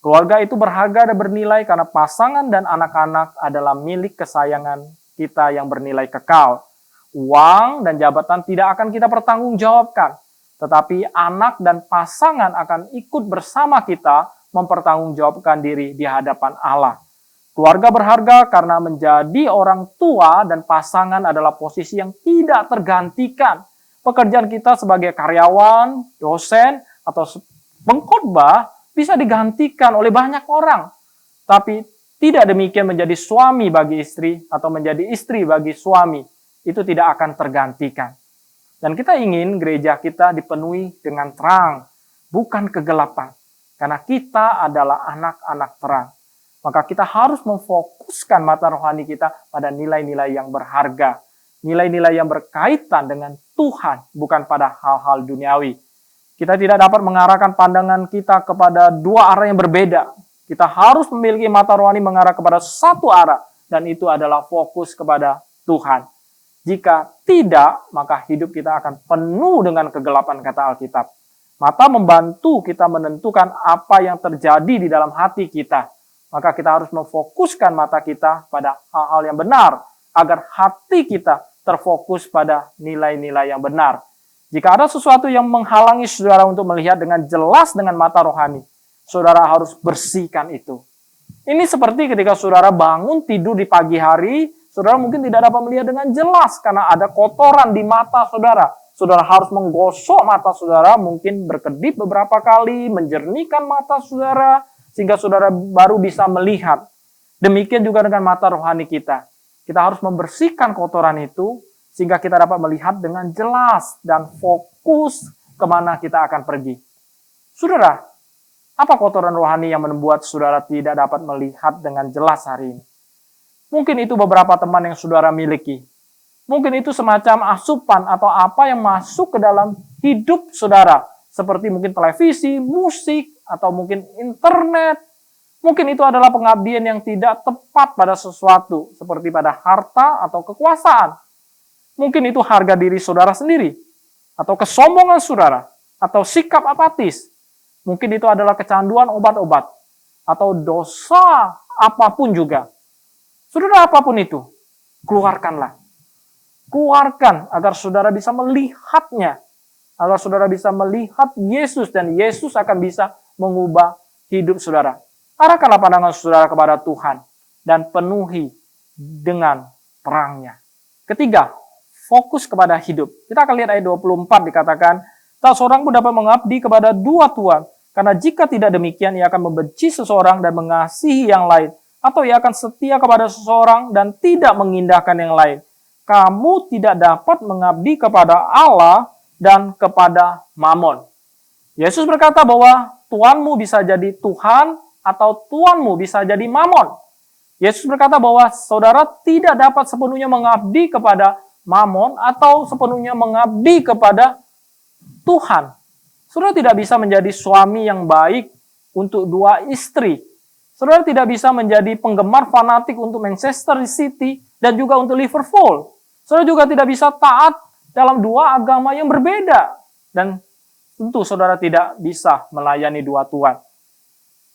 Keluarga itu berharga dan bernilai karena pasangan dan anak-anak adalah milik kesayangan kita yang bernilai kekal. Uang dan jabatan tidak akan kita pertanggungjawabkan, tetapi anak dan pasangan akan ikut bersama kita mempertanggungjawabkan diri di hadapan Allah. Keluarga berharga karena menjadi orang tua dan pasangan adalah posisi yang tidak tergantikan. Pekerjaan kita sebagai karyawan, dosen, atau pengkhotbah bisa digantikan oleh banyak orang. Tapi tidak demikian menjadi suami bagi istri atau menjadi istri bagi suami. Itu tidak akan tergantikan. Dan kita ingin gereja kita dipenuhi dengan terang, bukan kegelapan. Karena kita adalah anak-anak terang. Maka kita harus memfokuskan mata rohani kita pada nilai-nilai yang berharga. Nilai-nilai yang berkaitan dengan Tuhan, bukan pada hal-hal duniawi. Kita tidak dapat mengarahkan pandangan kita kepada dua arah yang berbeda. Kita harus memiliki mata rohani mengarah kepada satu arah. Dan itu adalah fokus kepada Tuhan. Jika tidak, maka hidup kita akan penuh dengan kegelapan, kata Alkitab. Mata membantu kita menentukan apa yang terjadi di dalam hati kita. Maka kita harus memfokuskan mata kita pada hal-hal yang benar, agar hati kita terfokus pada nilai-nilai yang benar. Jika ada sesuatu yang menghalangi saudara untuk melihat dengan jelas dengan mata rohani, saudara harus bersihkan itu. Ini seperti ketika saudara bangun tidur di pagi hari, saudara mungkin tidak dapat melihat dengan jelas karena ada kotoran di mata saudara. Saudara harus menggosok mata saudara, mungkin berkedip beberapa kali, menjernihkan mata saudara, sehingga saudara baru bisa melihat. Demikian juga dengan mata rohani kita. Kita harus membersihkan kotoran itu, sehingga kita dapat melihat dengan jelas dan fokus kemana kita akan pergi. Saudara, apa kotoran rohani yang membuat saudara tidak dapat melihat dengan jelas hari ini? Mungkin itu beberapa teman yang saudara miliki. Mungkin itu semacam asupan atau apa yang masuk ke dalam hidup saudara. Seperti mungkin televisi, musik, atau mungkin internet. Mungkin itu adalah pengabdian yang tidak tepat pada sesuatu. Seperti pada harta atau kekuasaan. Mungkin itu harga diri saudara sendiri. Atau kesombongan saudara. Atau sikap apatis. Mungkin itu adalah kecanduan obat-obat. Atau dosa apapun juga. Saudara, apapun itu, keluarkanlah. keluarkan agar saudara bisa melihatnya. Agar saudara bisa melihat Yesus dan Yesus akan bisa mengubah hidup saudara. Arahkanlah pandangan saudara kepada Tuhan dan penuhi dengan terangnya. Ketiga, fokus kepada hidup. Kita akan lihat ayat 24 dikatakan, tak seorang pun dapat mengabdi kepada dua tuan, karena jika tidak demikian ia akan membenci seseorang dan mengasihi yang lain, atau ia akan setia kepada seseorang dan tidak mengindahkan yang lain. Kamu tidak dapat mengabdi kepada Allah dan kepada Mamon. Yesus berkata bahwa tuanmu bisa jadi Tuhan atau tuanmu bisa jadi Mamon. Yesus berkata bahwa saudara tidak dapat sepenuhnya mengabdi kepada Mamon atau sepenuhnya mengabdi kepada Tuhan. Saudara tidak bisa menjadi suami yang baik untuk dua istri. Saudara tidak bisa menjadi penggemar fanatik untuk Manchester City dan juga untuk Liverpool. Saudara juga tidak bisa taat dalam dua agama yang berbeda. Dan tentu saudara tidak bisa melayani dua tuan.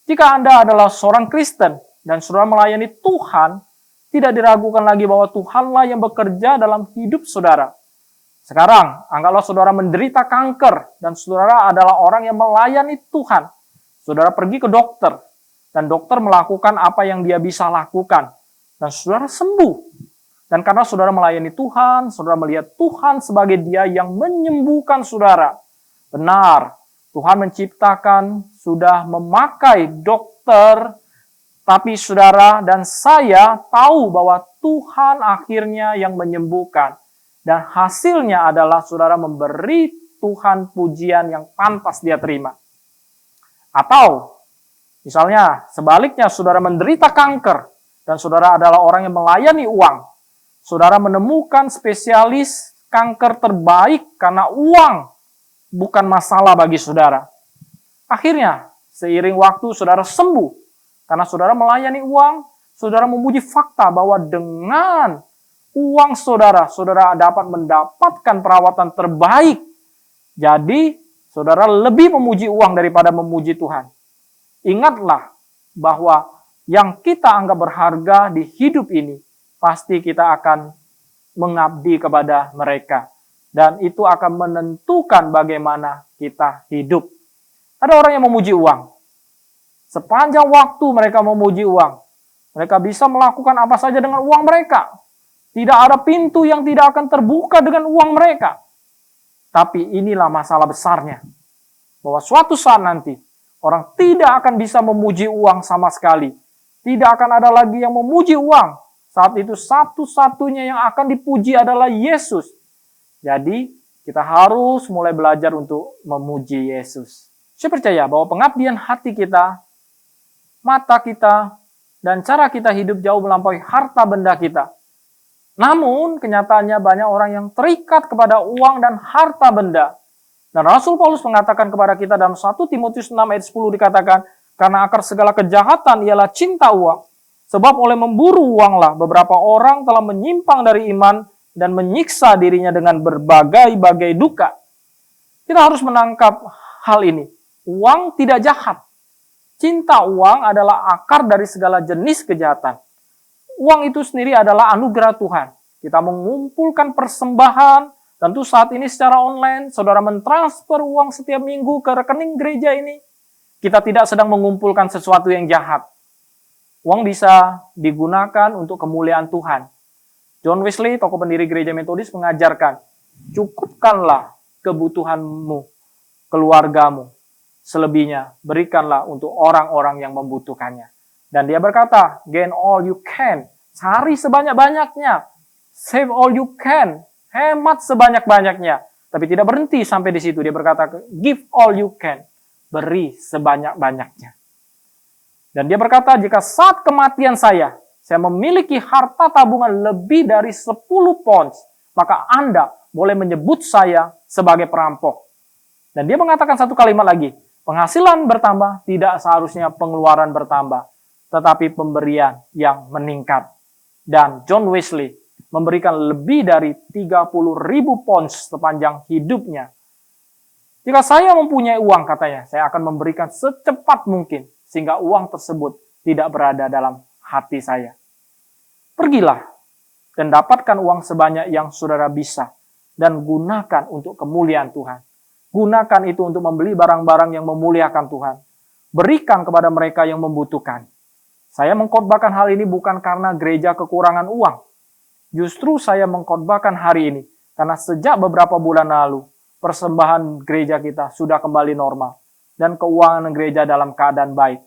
Jika Anda adalah seorang Kristen dan saudara melayani Tuhan, tidak diragukan lagi bahwa Tuhanlah yang bekerja dalam hidup saudara. Sekarang, anggaplah saudara menderita kanker dan saudara adalah orang yang melayani Tuhan. Saudara pergi ke dokter dan dokter melakukan apa yang dia bisa lakukan dan saudara sembuh. Dan karena saudara melayani Tuhan, saudara melihat Tuhan sebagai Dia yang menyembuhkan saudara. Benar, Tuhan menciptakan, sudah memakai dokter, tapi saudara dan saya tahu bahwa Tuhan akhirnya yang menyembuhkan. Dan hasilnya adalah saudara memberi Tuhan pujian yang pantas Dia terima. Atau, misalnya sebaliknya saudara menderita kanker, dan saudara adalah orang yang melayani uang. Saudara menemukan spesialis kanker terbaik karena uang bukan masalah bagi saudara. Akhirnya, seiring waktu saudara sembuh. Karena saudara melayani uang, saudara memuji fakta bahwa dengan uang saudara, saudara dapat mendapatkan perawatan terbaik. Jadi, saudara lebih memuji uang daripada memuji Tuhan. Ingatlah bahwa yang kita anggap berharga di hidup ini, pasti kita akan mengabdi kepada mereka. Dan itu akan menentukan bagaimana kita hidup. Ada orang yang memuji uang. Sepanjang waktu mereka memuji uang. Mereka bisa melakukan apa saja dengan uang mereka. Tidak ada pintu yang tidak akan terbuka dengan uang mereka. Tapi inilah masalah besarnya. Bahwa suatu saat nanti, orang tidak akan bisa memuji uang sama sekali. Tidak akan ada lagi yang memuji uang. Saat itu satu-satunya yang akan dipuji adalah Yesus. Jadi kita harus mulai belajar untuk memuji Yesus. Saya percaya bahwa pengabdian hati kita, mata kita, dan cara kita hidup jauh melampaui harta benda kita. Namun kenyataannya banyak orang yang terikat kepada uang dan harta benda. Dan Rasul Paulus mengatakan kepada kita dalam 1 Timotius 6 ayat 10 dikatakan, karena akar segala kejahatan ialah cinta uang. Sebab oleh memburu uanglah beberapa orang telah menyimpang dari iman dan menyiksa dirinya dengan berbagai-bagai duka. Kita harus menangkap hal ini. Uang tidak jahat. Cinta uang adalah akar dari segala jenis kejahatan. Uang itu sendiri adalah anugerah Tuhan. Kita mengumpulkan persembahan, tentu saat ini secara online, saudara mentransfer uang setiap minggu ke rekening gereja ini. Kita tidak sedang mengumpulkan sesuatu yang jahat. Uang bisa digunakan untuk kemuliaan Tuhan. John Wesley, tokoh pendiri gereja Metodis, mengajarkan, cukupkanlah kebutuhanmu, keluargamu, selebihnya berikanlah untuk orang-orang yang membutuhkannya. Dan dia berkata, gain all you can, cari sebanyak-banyaknya, save all you can, hemat sebanyak-banyaknya. Tapi tidak berhenti sampai di situ, dia berkata, give all you can, beri sebanyak-banyaknya. Dan dia berkata, jika saat kematian saya memiliki harta tabungan lebih dari 10 pounds, maka Anda boleh menyebut saya sebagai perampok. Dan dia mengatakan satu kalimat lagi, penghasilan bertambah tidak seharusnya pengeluaran bertambah, tetapi pemberian yang meningkat. Dan John Wesley memberikan lebih dari 30.000 pounds sepanjang hidupnya. Jika saya mempunyai uang, katanya, saya akan memberikan secepat mungkin, sehingga uang tersebut tidak berada dalam hati saya. Pergilah dan dapatkan uang sebanyak yang saudara bisa. Dan gunakan untuk kemuliaan Tuhan. Gunakan itu untuk membeli barang-barang yang memuliakan Tuhan. Berikan kepada mereka yang membutuhkan. Saya mengkhotbahkan hal ini bukan karena gereja kekurangan uang. Justru saya mengkhotbahkan hari ini karena sejak beberapa bulan lalu, persembahan gereja kita sudah kembali normal. Dan keuangan gereja dalam keadaan baik.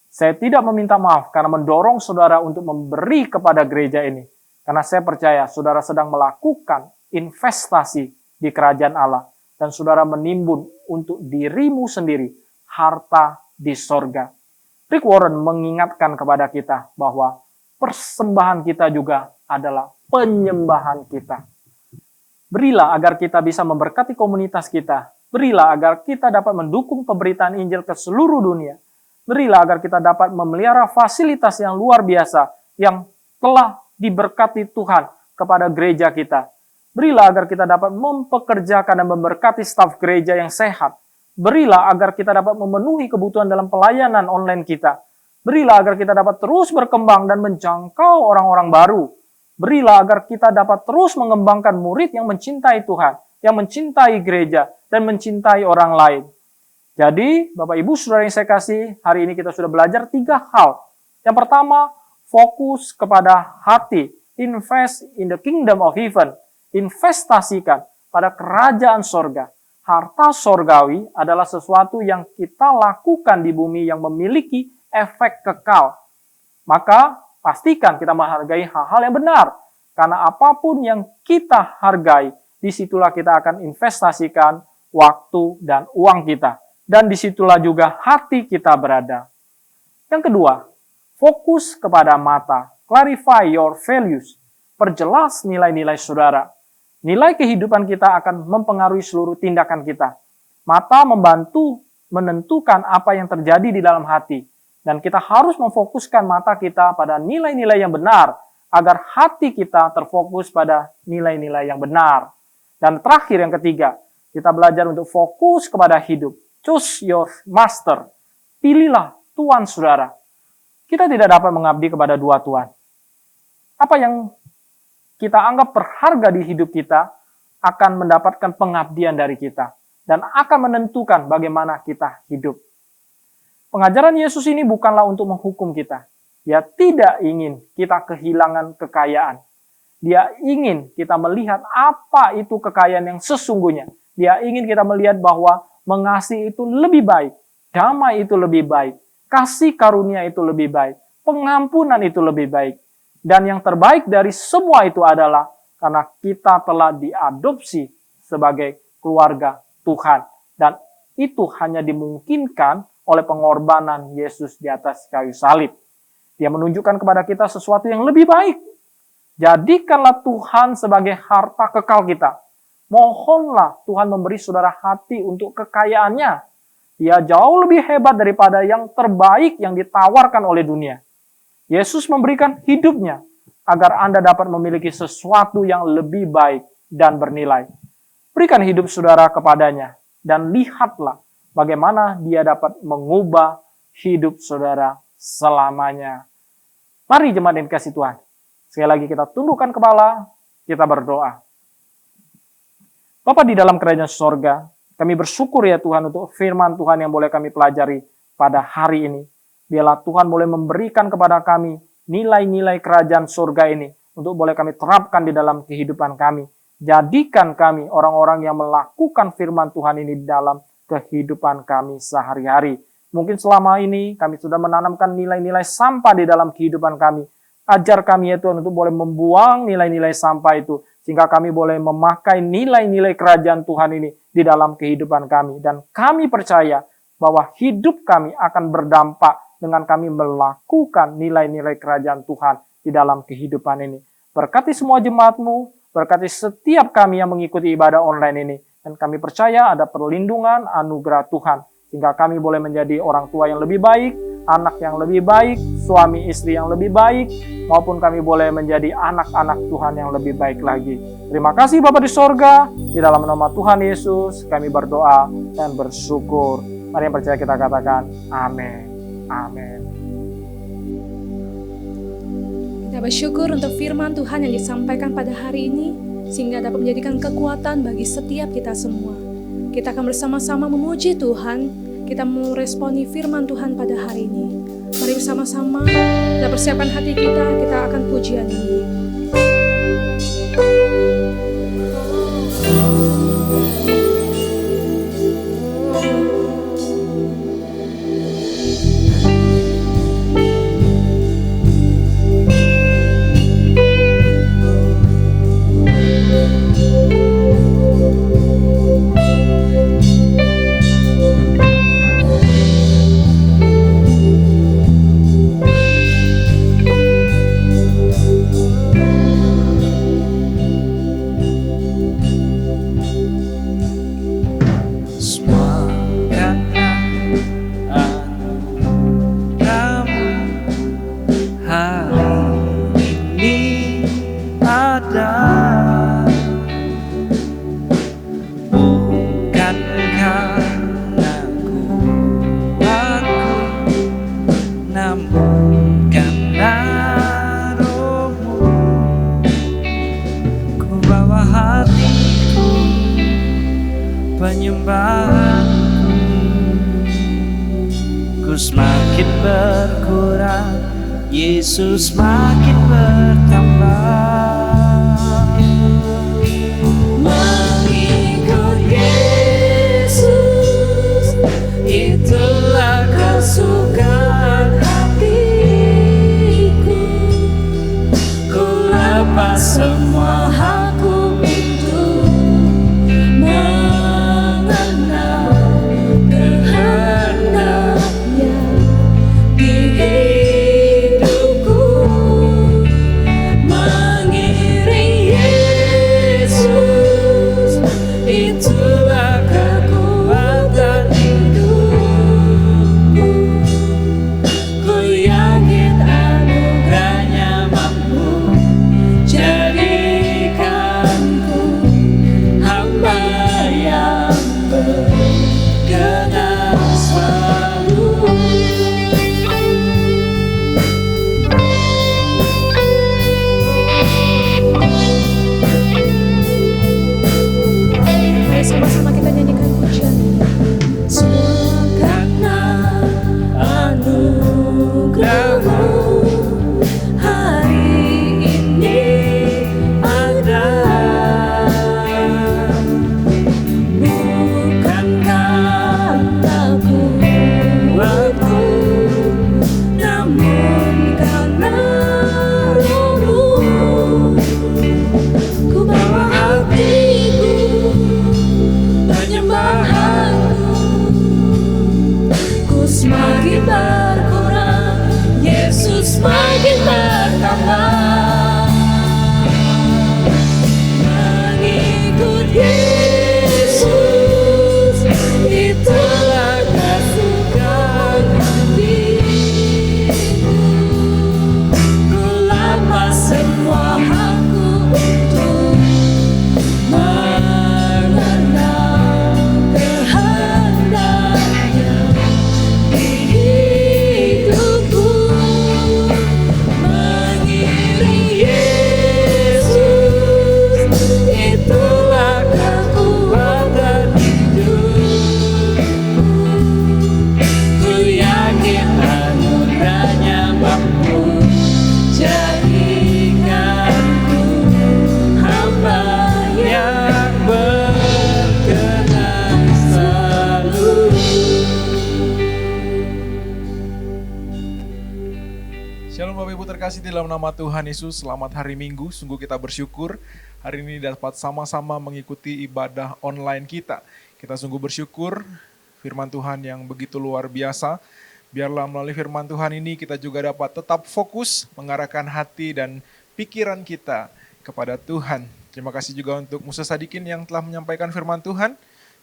Saya tidak meminta maaf karena mendorong saudara untuk memberi kepada gereja ini. Karena saya percaya saudara sedang melakukan investasi di kerajaan Allah. Dan saudara menimbun untuk dirimu sendiri harta di sorga. Rick Warren mengingatkan kepada kita bahwa persembahan kita juga adalah penyembahan kita. Berilah agar kita bisa memberkati komunitas kita. Berilah agar kita dapat mendukung pemberitaan Injil ke seluruh dunia. Berilah agar kita dapat memelihara fasilitas yang luar biasa yang telah diberkati Tuhan kepada gereja kita. Berilah agar kita dapat mempekerjakan dan memberkati staf gereja yang sehat. Berilah agar kita dapat memenuhi kebutuhan dalam pelayanan online kita. Berilah agar kita dapat terus berkembang dan menjangkau orang-orang baru. Berilah agar kita dapat terus mengembangkan murid yang mencintai Tuhan, yang mencintai gereja, dan mencintai orang lain. Jadi, Bapak Ibu Saudara yang saya kasih, hari ini kita sudah belajar 3 hal. Yang pertama, fokus kepada hati. Invest in the kingdom of heaven. Investasikan pada kerajaan sorga. Harta sorgawi adalah sesuatu yang kita lakukan di bumi yang memiliki efek kekal. Maka, pastikan kita menghargai hal-hal yang benar. Karena apapun yang kita hargai, disitulah kita akan investasikan waktu dan uang kita. Dan disitulah juga hati kita berada. Yang kedua, fokus kepada mata. Clarify your values. Perjelas nilai-nilai saudara. Nilai kehidupan kita akan mempengaruhi seluruh tindakan kita. Mata membantu menentukan apa yang terjadi di dalam hati. Dan kita harus memfokuskan mata kita pada nilai-nilai yang benar, agar hati kita terfokus pada nilai-nilai yang benar. Dan terakhir yang ketiga, kita belajar untuk fokus kepada hidup. Choose your master. Pilihlah Tuhan saudara. Kita tidak dapat mengabdi kepada 2 tuan. Apa yang kita anggap berharga di hidup kita akan mendapatkan pengabdian dari kita. Dan akan menentukan bagaimana kita hidup. Pengajaran Yesus ini bukanlah untuk menghukum kita. Dia tidak ingin kita kehilangan kekayaan. Dia ingin kita melihat apa itu kekayaan yang sesungguhnya. Dia ingin kita melihat bahwa mengasihi itu lebih baik, damai itu lebih baik, kasih karunia itu lebih baik, pengampunan itu lebih baik. Dan yang terbaik dari semua itu adalah karena kita telah diadopsi sebagai keluarga Tuhan. Dan itu hanya dimungkinkan oleh pengorbanan Yesus di atas kayu salib. Dia menunjukkan kepada kita sesuatu yang lebih baik. Jadikanlah Tuhan sebagai harta kekal kita. Mohonlah Tuhan memberi saudara hati untuk kekayaannya. Dia jauh lebih hebat daripada yang terbaik yang ditawarkan oleh dunia. Yesus memberikan hidupnya agar Anda dapat memiliki sesuatu yang lebih baik dan bernilai. Berikan hidup saudara kepadanya dan lihatlah bagaimana dia dapat mengubah hidup saudara selamanya. Mari jemaat yang dikasihi Tuhan. Sekali lagi kita tundukkan kepala, kita berdoa. Bapa di dalam kerajaan sorga, kami bersyukur ya Tuhan untuk firman Tuhan yang boleh kami pelajari pada hari ini. Biarlah Tuhan boleh memberikan kepada kami nilai-nilai kerajaan sorga ini untuk boleh kami terapkan di dalam kehidupan kami. Jadikan kami orang-orang yang melakukan firman Tuhan ini dalam kehidupan kami sehari-hari. Mungkin selama ini kami sudah menanamkan nilai-nilai sampah di dalam kehidupan kami. Ajar kami ya Tuhan untuk boleh membuang nilai-nilai sampah itu. Sehingga kami boleh memakai nilai-nilai kerajaan Tuhan ini di dalam kehidupan kami. Dan kami percaya bahwa hidup kami akan berdampak dengan kami melakukan nilai-nilai kerajaan Tuhan di dalam kehidupan ini. Berkati semua jemaat-Mu, berkati setiap kami yang mengikuti ibadah online ini. Dan kami percaya ada perlindungan anugerah Tuhan. Sehingga kami boleh menjadi orang tua yang lebih baik, anak yang lebih baik, suami istri yang lebih baik, maupun kami boleh menjadi anak-anak Tuhan yang lebih baik lagi. Terima kasih Bapa di sorga, di dalam nama Tuhan Yesus kami berdoa dan bersyukur. Mari yang percaya kita katakan amin. Amin. Kita Kita bersyukur untuk firman Tuhan yang disampaikan pada hari ini, sehingga dapat menjadikan kekuatan bagi setiap kita semua. Kita akan bersama-sama memuji Tuhan, kita meresponi firman Tuhan pada hari ini. Mari bersama-sama kita persiapkan hati kita akan pujian ini. Semakin berkurang, Yesus makin bertambah. Mengikut Yesus, itulah kesukaan hatiku. Ku lepas semua hakku untuk mengenal kehendak hidupku, mengiring Yesus, itulah kekuatan hidupku. Ku yakin anugerahnya mampu jadikanku hamba yang berkenan selalu. Sama-sama kita nyanyikan pujian. Semua karena anugerah-Mu hari ini ada. Bukan karena kuatku, namun karena Roh-Mu. Ku bawa hatiku penyembahanku, ku semakin berkurang, Yesus semakin bertambah. Mengikut Yesus, itulah kesukaan hatiku. Ku lepas semua hakku untuk mengenal kehendaknya di hidupku, mengiring Yesus, itulah kekuatan hidupku. Ku yakin anugerahnya mampu jadikanku hamba yang berkenan selalu. Shalom Bapak Ibu terkasih di dalam nama Tuhan Yesus, selamat hari Minggu. Sungguh kita bersyukur hari ini dapat sama-sama mengikuti ibadah online kita. Kita sungguh bersyukur firman Tuhan yang begitu luar biasa. Biarlah melalui firman Tuhan ini kita juga dapat tetap fokus mengarahkan hati dan pikiran kita kepada Tuhan. Terima kasih juga untuk Musa Sadikin yang telah menyampaikan firman Tuhan.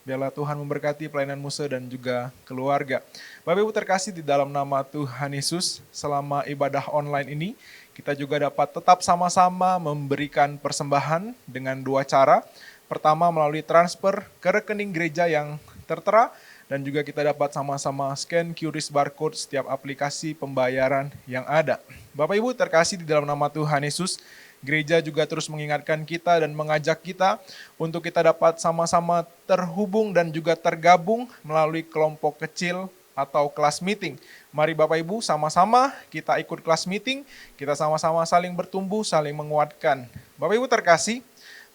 Biarlah Tuhan memberkati pelayanan Musa dan juga keluarga. Bapak Ibu terkasih di dalam nama Tuhan Yesus, selama ibadah online ini, kita juga dapat tetap sama-sama memberikan persembahan dengan dua cara. Pertama melalui transfer ke rekening gereja yang tertera, dan juga kita dapat sama-sama scan QRIS barcode setiap aplikasi pembayaran yang ada. Bapak Ibu terkasih di dalam nama Tuhan Yesus, gereja juga terus mengingatkan kita dan mengajak kita untuk kita dapat sama-sama terhubung dan juga tergabung melalui kelompok kecil atau kelas meeting. Mari Bapak Ibu sama-sama kita ikut kelas meeting, kita sama-sama saling bertumbuh, saling menguatkan. Bapak Ibu terkasih,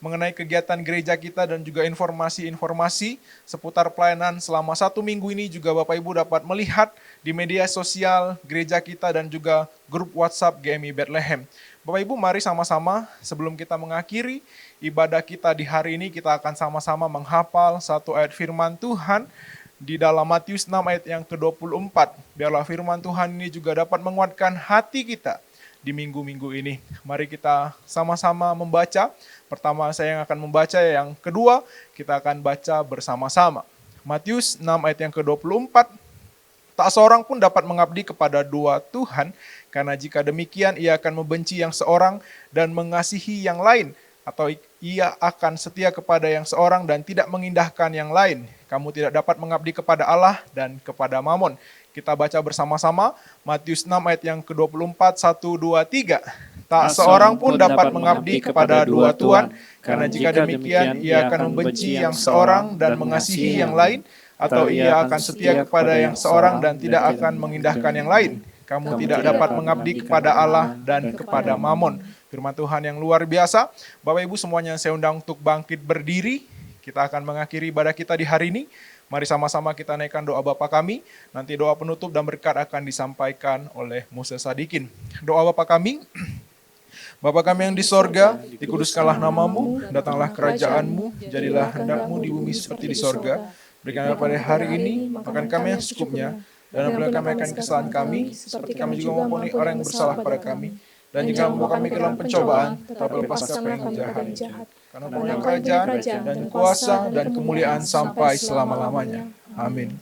mengenai kegiatan gereja kita dan juga informasi-informasi seputar pelayanan selama 1 minggu ini juga Bapak Ibu dapat melihat di media sosial gereja kita dan juga grup WhatsApp GMI Bethlehem. Bapak Ibu mari sama-sama sebelum kita mengakhiri ibadah kita di hari ini, kita akan sama-sama menghafal satu ayat firman Tuhan di dalam Matius 6 ayat yang ke-24. Biarlah firman Tuhan ini juga dapat menguatkan hati kita di minggu-minggu ini. Mari kita sama-sama membaca. Pertama saya yang akan membaca, yang kedua kita akan baca bersama-sama. Matius 6 ayat yang ke-24. Tak seorang pun dapat mengabdi kepada dua Tuhan, karena jika demikian ia akan membenci yang seorang dan mengasihi yang lain, atau ia akan setia kepada yang seorang dan tidak mengindahkan yang lain. Kamu tidak dapat mengabdi kepada Allah dan kepada Mamon. Kita baca bersama-sama Matius 6 ayat yang ke-24, 1, 2, 3. Tak seorang pun dapat mengabdi kepada dua Tuhan, karena jika demikian ia akan membenci yang seorang dan mengasihi yang lain, atau ia akan setia kepada yang seorang dan tidak akan mengindahkan yang lain. Kamu tidak dapat mengabdi kepada Allah dan kepada Mamon. Firman Tuhan yang luar biasa. Bapak Ibu semuanya saya undang untuk bangkit berdiri. Kita akan mengakhiri ibadah kita di hari ini. Mari sama-sama kita naikkan doa Bapa kami. Nanti doa penutup dan berkat akan disampaikan oleh Musa Sadikin. Doa Bapa kami. Bapa kami yang di sorga, dikuduskanlah namamu, datanglah kerajaanmu, jadilah hendakmu di bumi seperti di sorga. Berikanlah pada hari ini makan kami yang secukupnya, dan ampunilah kami akan kesalahan kami, seperti kami juga mengampuni orang yang bersalah pada kami. Dan jangan membawa kami ke dalam pencobaan, tetapi lepaskan kami dari jahat. Karena punya kerajaan dan kuasa dan kemuliaan sampai selama-lamanya. Amin.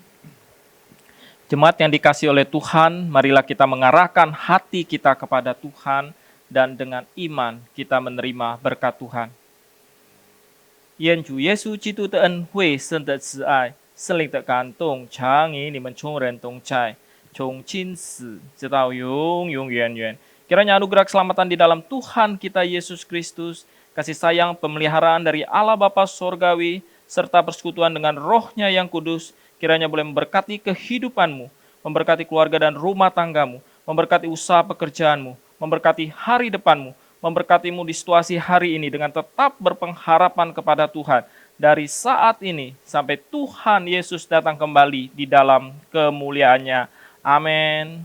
Jemaat yang dikasihi oleh Tuhan, marilah kita mengarahkan hati kita kepada Tuhan dan dengan iman kita menerima berkat Tuhan. 愿主耶稣基督的恩惠、圣的慈爱、圣灵的感动，常与你们众人同在，从今时直到永永远远。Kiranya anugerah keselamatan di dalam Tuhan kita Yesus Kristus, kasih sayang pemeliharaan dari Allah Bapa Sorgawi, serta persekutuan dengan Roh-Nya yang kudus, kiranya boleh memberkati kehidupanmu, memberkati keluarga dan rumah tanggamu, memberkati usaha pekerjaanmu, memberkati hari depanmu, memberkatimu di situasi hari ini dengan tetap berpengharapan kepada Tuhan. Dari saat ini sampai Tuhan Yesus datang kembali di dalam kemuliaannya. Amin.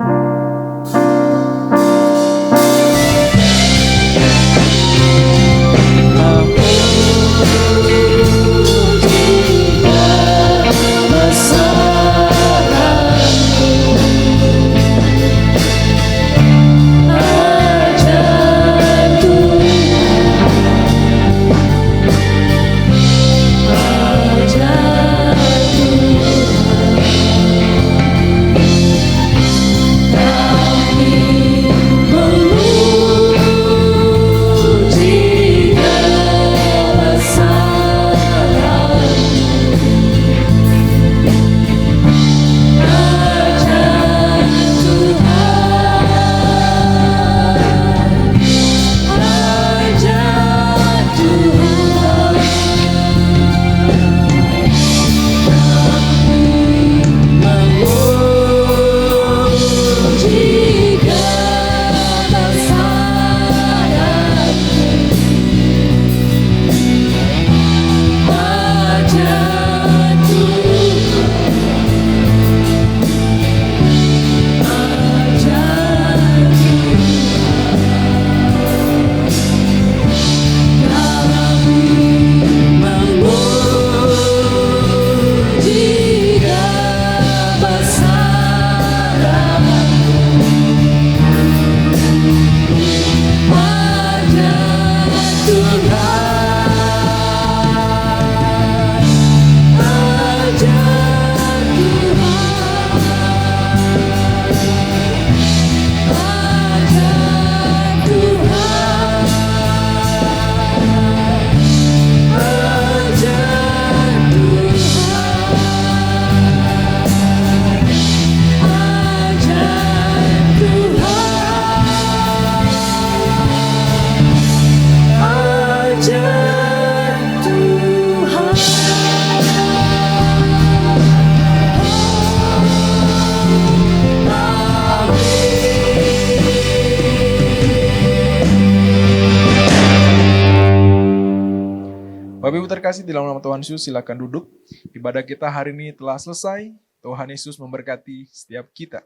terkasih di dalam nama Tuhan Yesus, silakan duduk. Ibadah kita hari ini telah selesai. Tuhan Yesus memberkati setiap kita.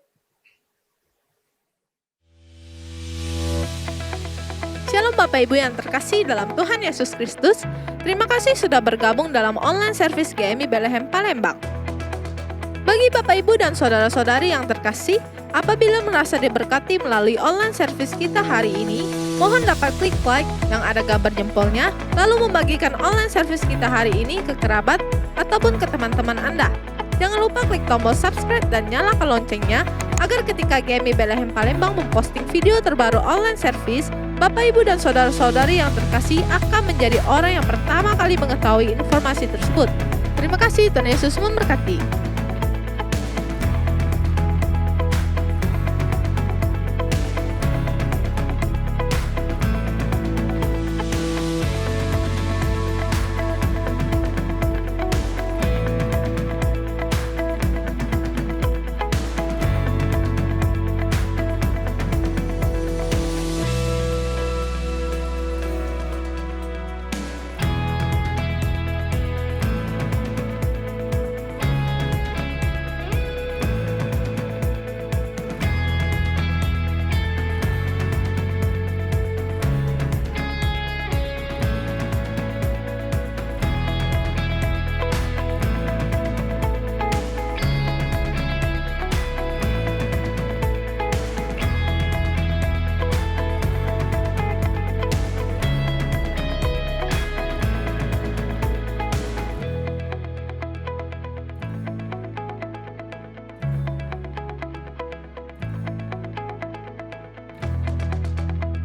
Shalom Bapak Ibu yang terkasih dalam Tuhan Yesus Kristus. Terima kasih sudah bergabung dalam online service GMI Bethlehem Palembang. Bagi Bapak Ibu dan saudara-saudari yang terkasih, apabila merasa diberkati melalui online service kita hari ini, mohon dapat klik like yang ada gambar jempolnya, lalu membagikan online service kita hari ini ke kerabat ataupun ke teman-teman Anda. Jangan lupa klik tombol subscribe dan nyalakan loncengnya, agar ketika GMI Bethlehem Palembang memposting video terbaru online service, Bapak Ibu dan saudara-saudari yang terkasih akan menjadi orang yang pertama kali mengetahui informasi tersebut. Terima kasih, Tuhan Yesus memberkati.